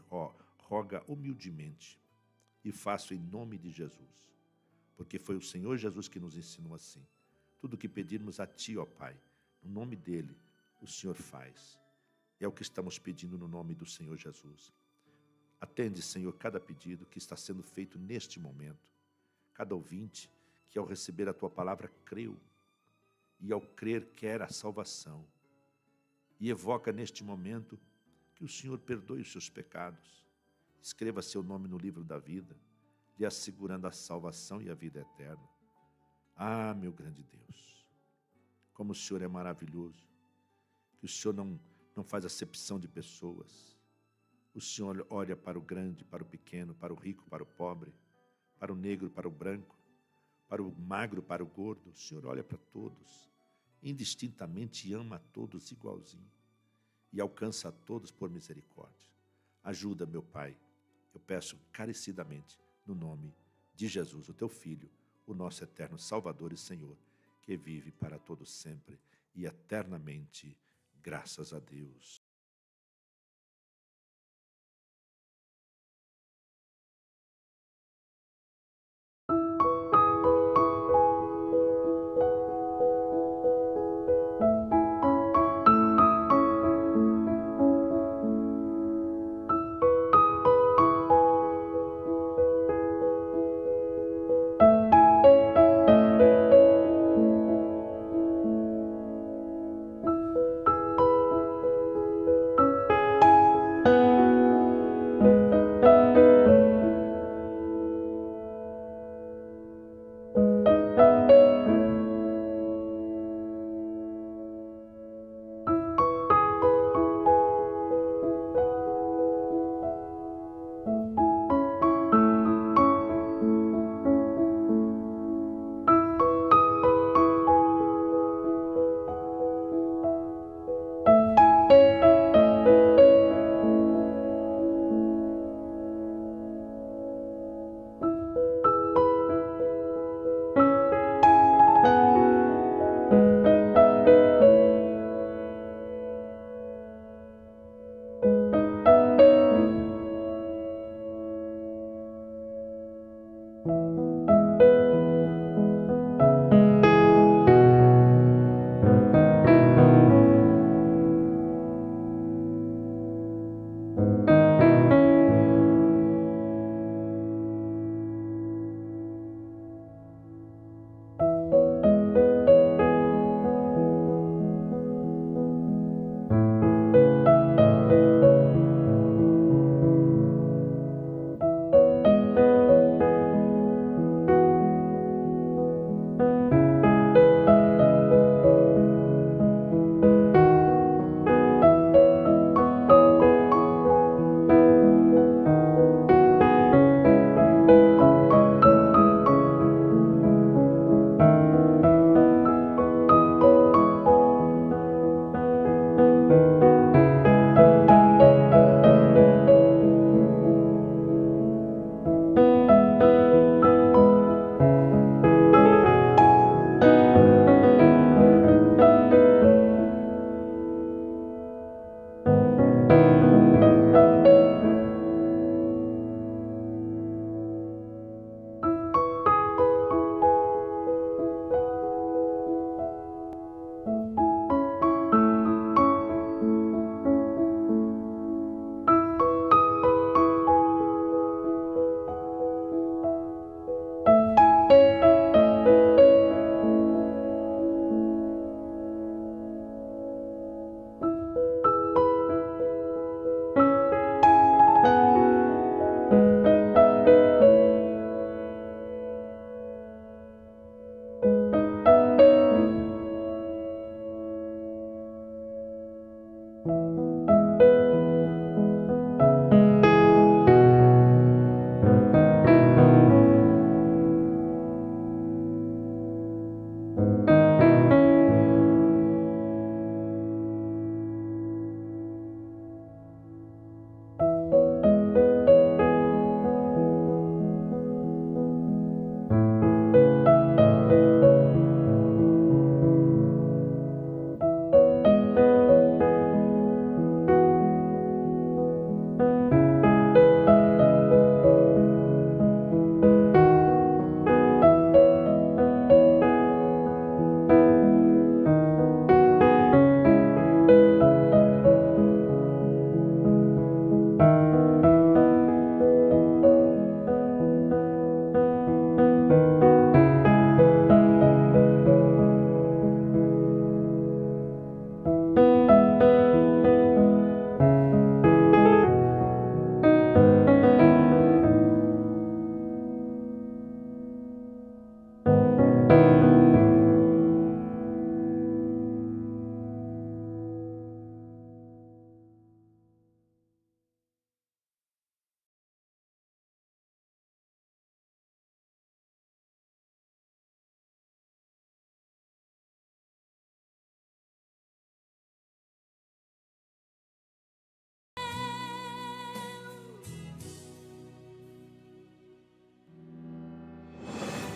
roga humildemente, e faço em nome de Jesus, porque foi o Senhor Jesus que nos ensinou assim. Tudo que pedirmos a Ti, ó Pai, no nome dEle, o Senhor faz. E é o que estamos pedindo no nome do Senhor Jesus. Atende, Senhor, cada pedido que está sendo feito neste momento. Cada ouvinte que ao receber a Tua palavra creu, e ao crer quer a salvação. E evoca neste momento que o Senhor perdoe os seus pecados. Escreva seu nome no livro da vida, lhe assegurando a salvação e a vida eterna. Ah, meu grande Deus, como o Senhor é maravilhoso, que o Senhor não faz acepção de pessoas. O Senhor olha para o grande, para o pequeno, para o rico, para o pobre, para o negro, para o branco, para o magro, para o gordo. O Senhor olha para todos, indistintamente, e ama a todos igualzinho, e alcança a todos por misericórdia. Ajuda, meu Pai, eu peço encarecidamente, no nome de Jesus, o Teu Filho, o nosso eterno Salvador e Senhor, que vive para todos sempre e eternamente, graças a Deus.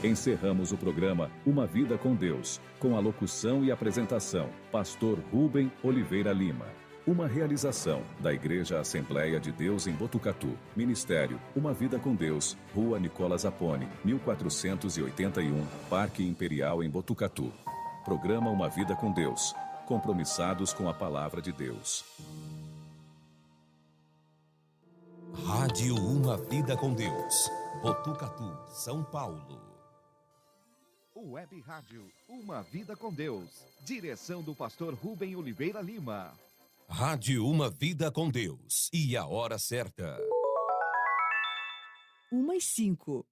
Encerramos o programa Uma Vida com Deus, com a locução e apresentação, Pastor Rubem Oliveira Lima. Uma realização da Igreja Assembleia de Deus em Botucatu. Ministério Uma Vida com Deus, Rua Nicola Zapponi, 1481, Parque Imperial em Botucatu. Programa Uma Vida com Deus. Compromissados com a Palavra de Deus. Rádio Uma Vida com Deus. Botucatu, São Paulo. Web Rádio Uma Vida com Deus. Direção do pastor Rubem Oliveira Lima. Rádio Uma Vida com Deus. E a hora certa. 1h05.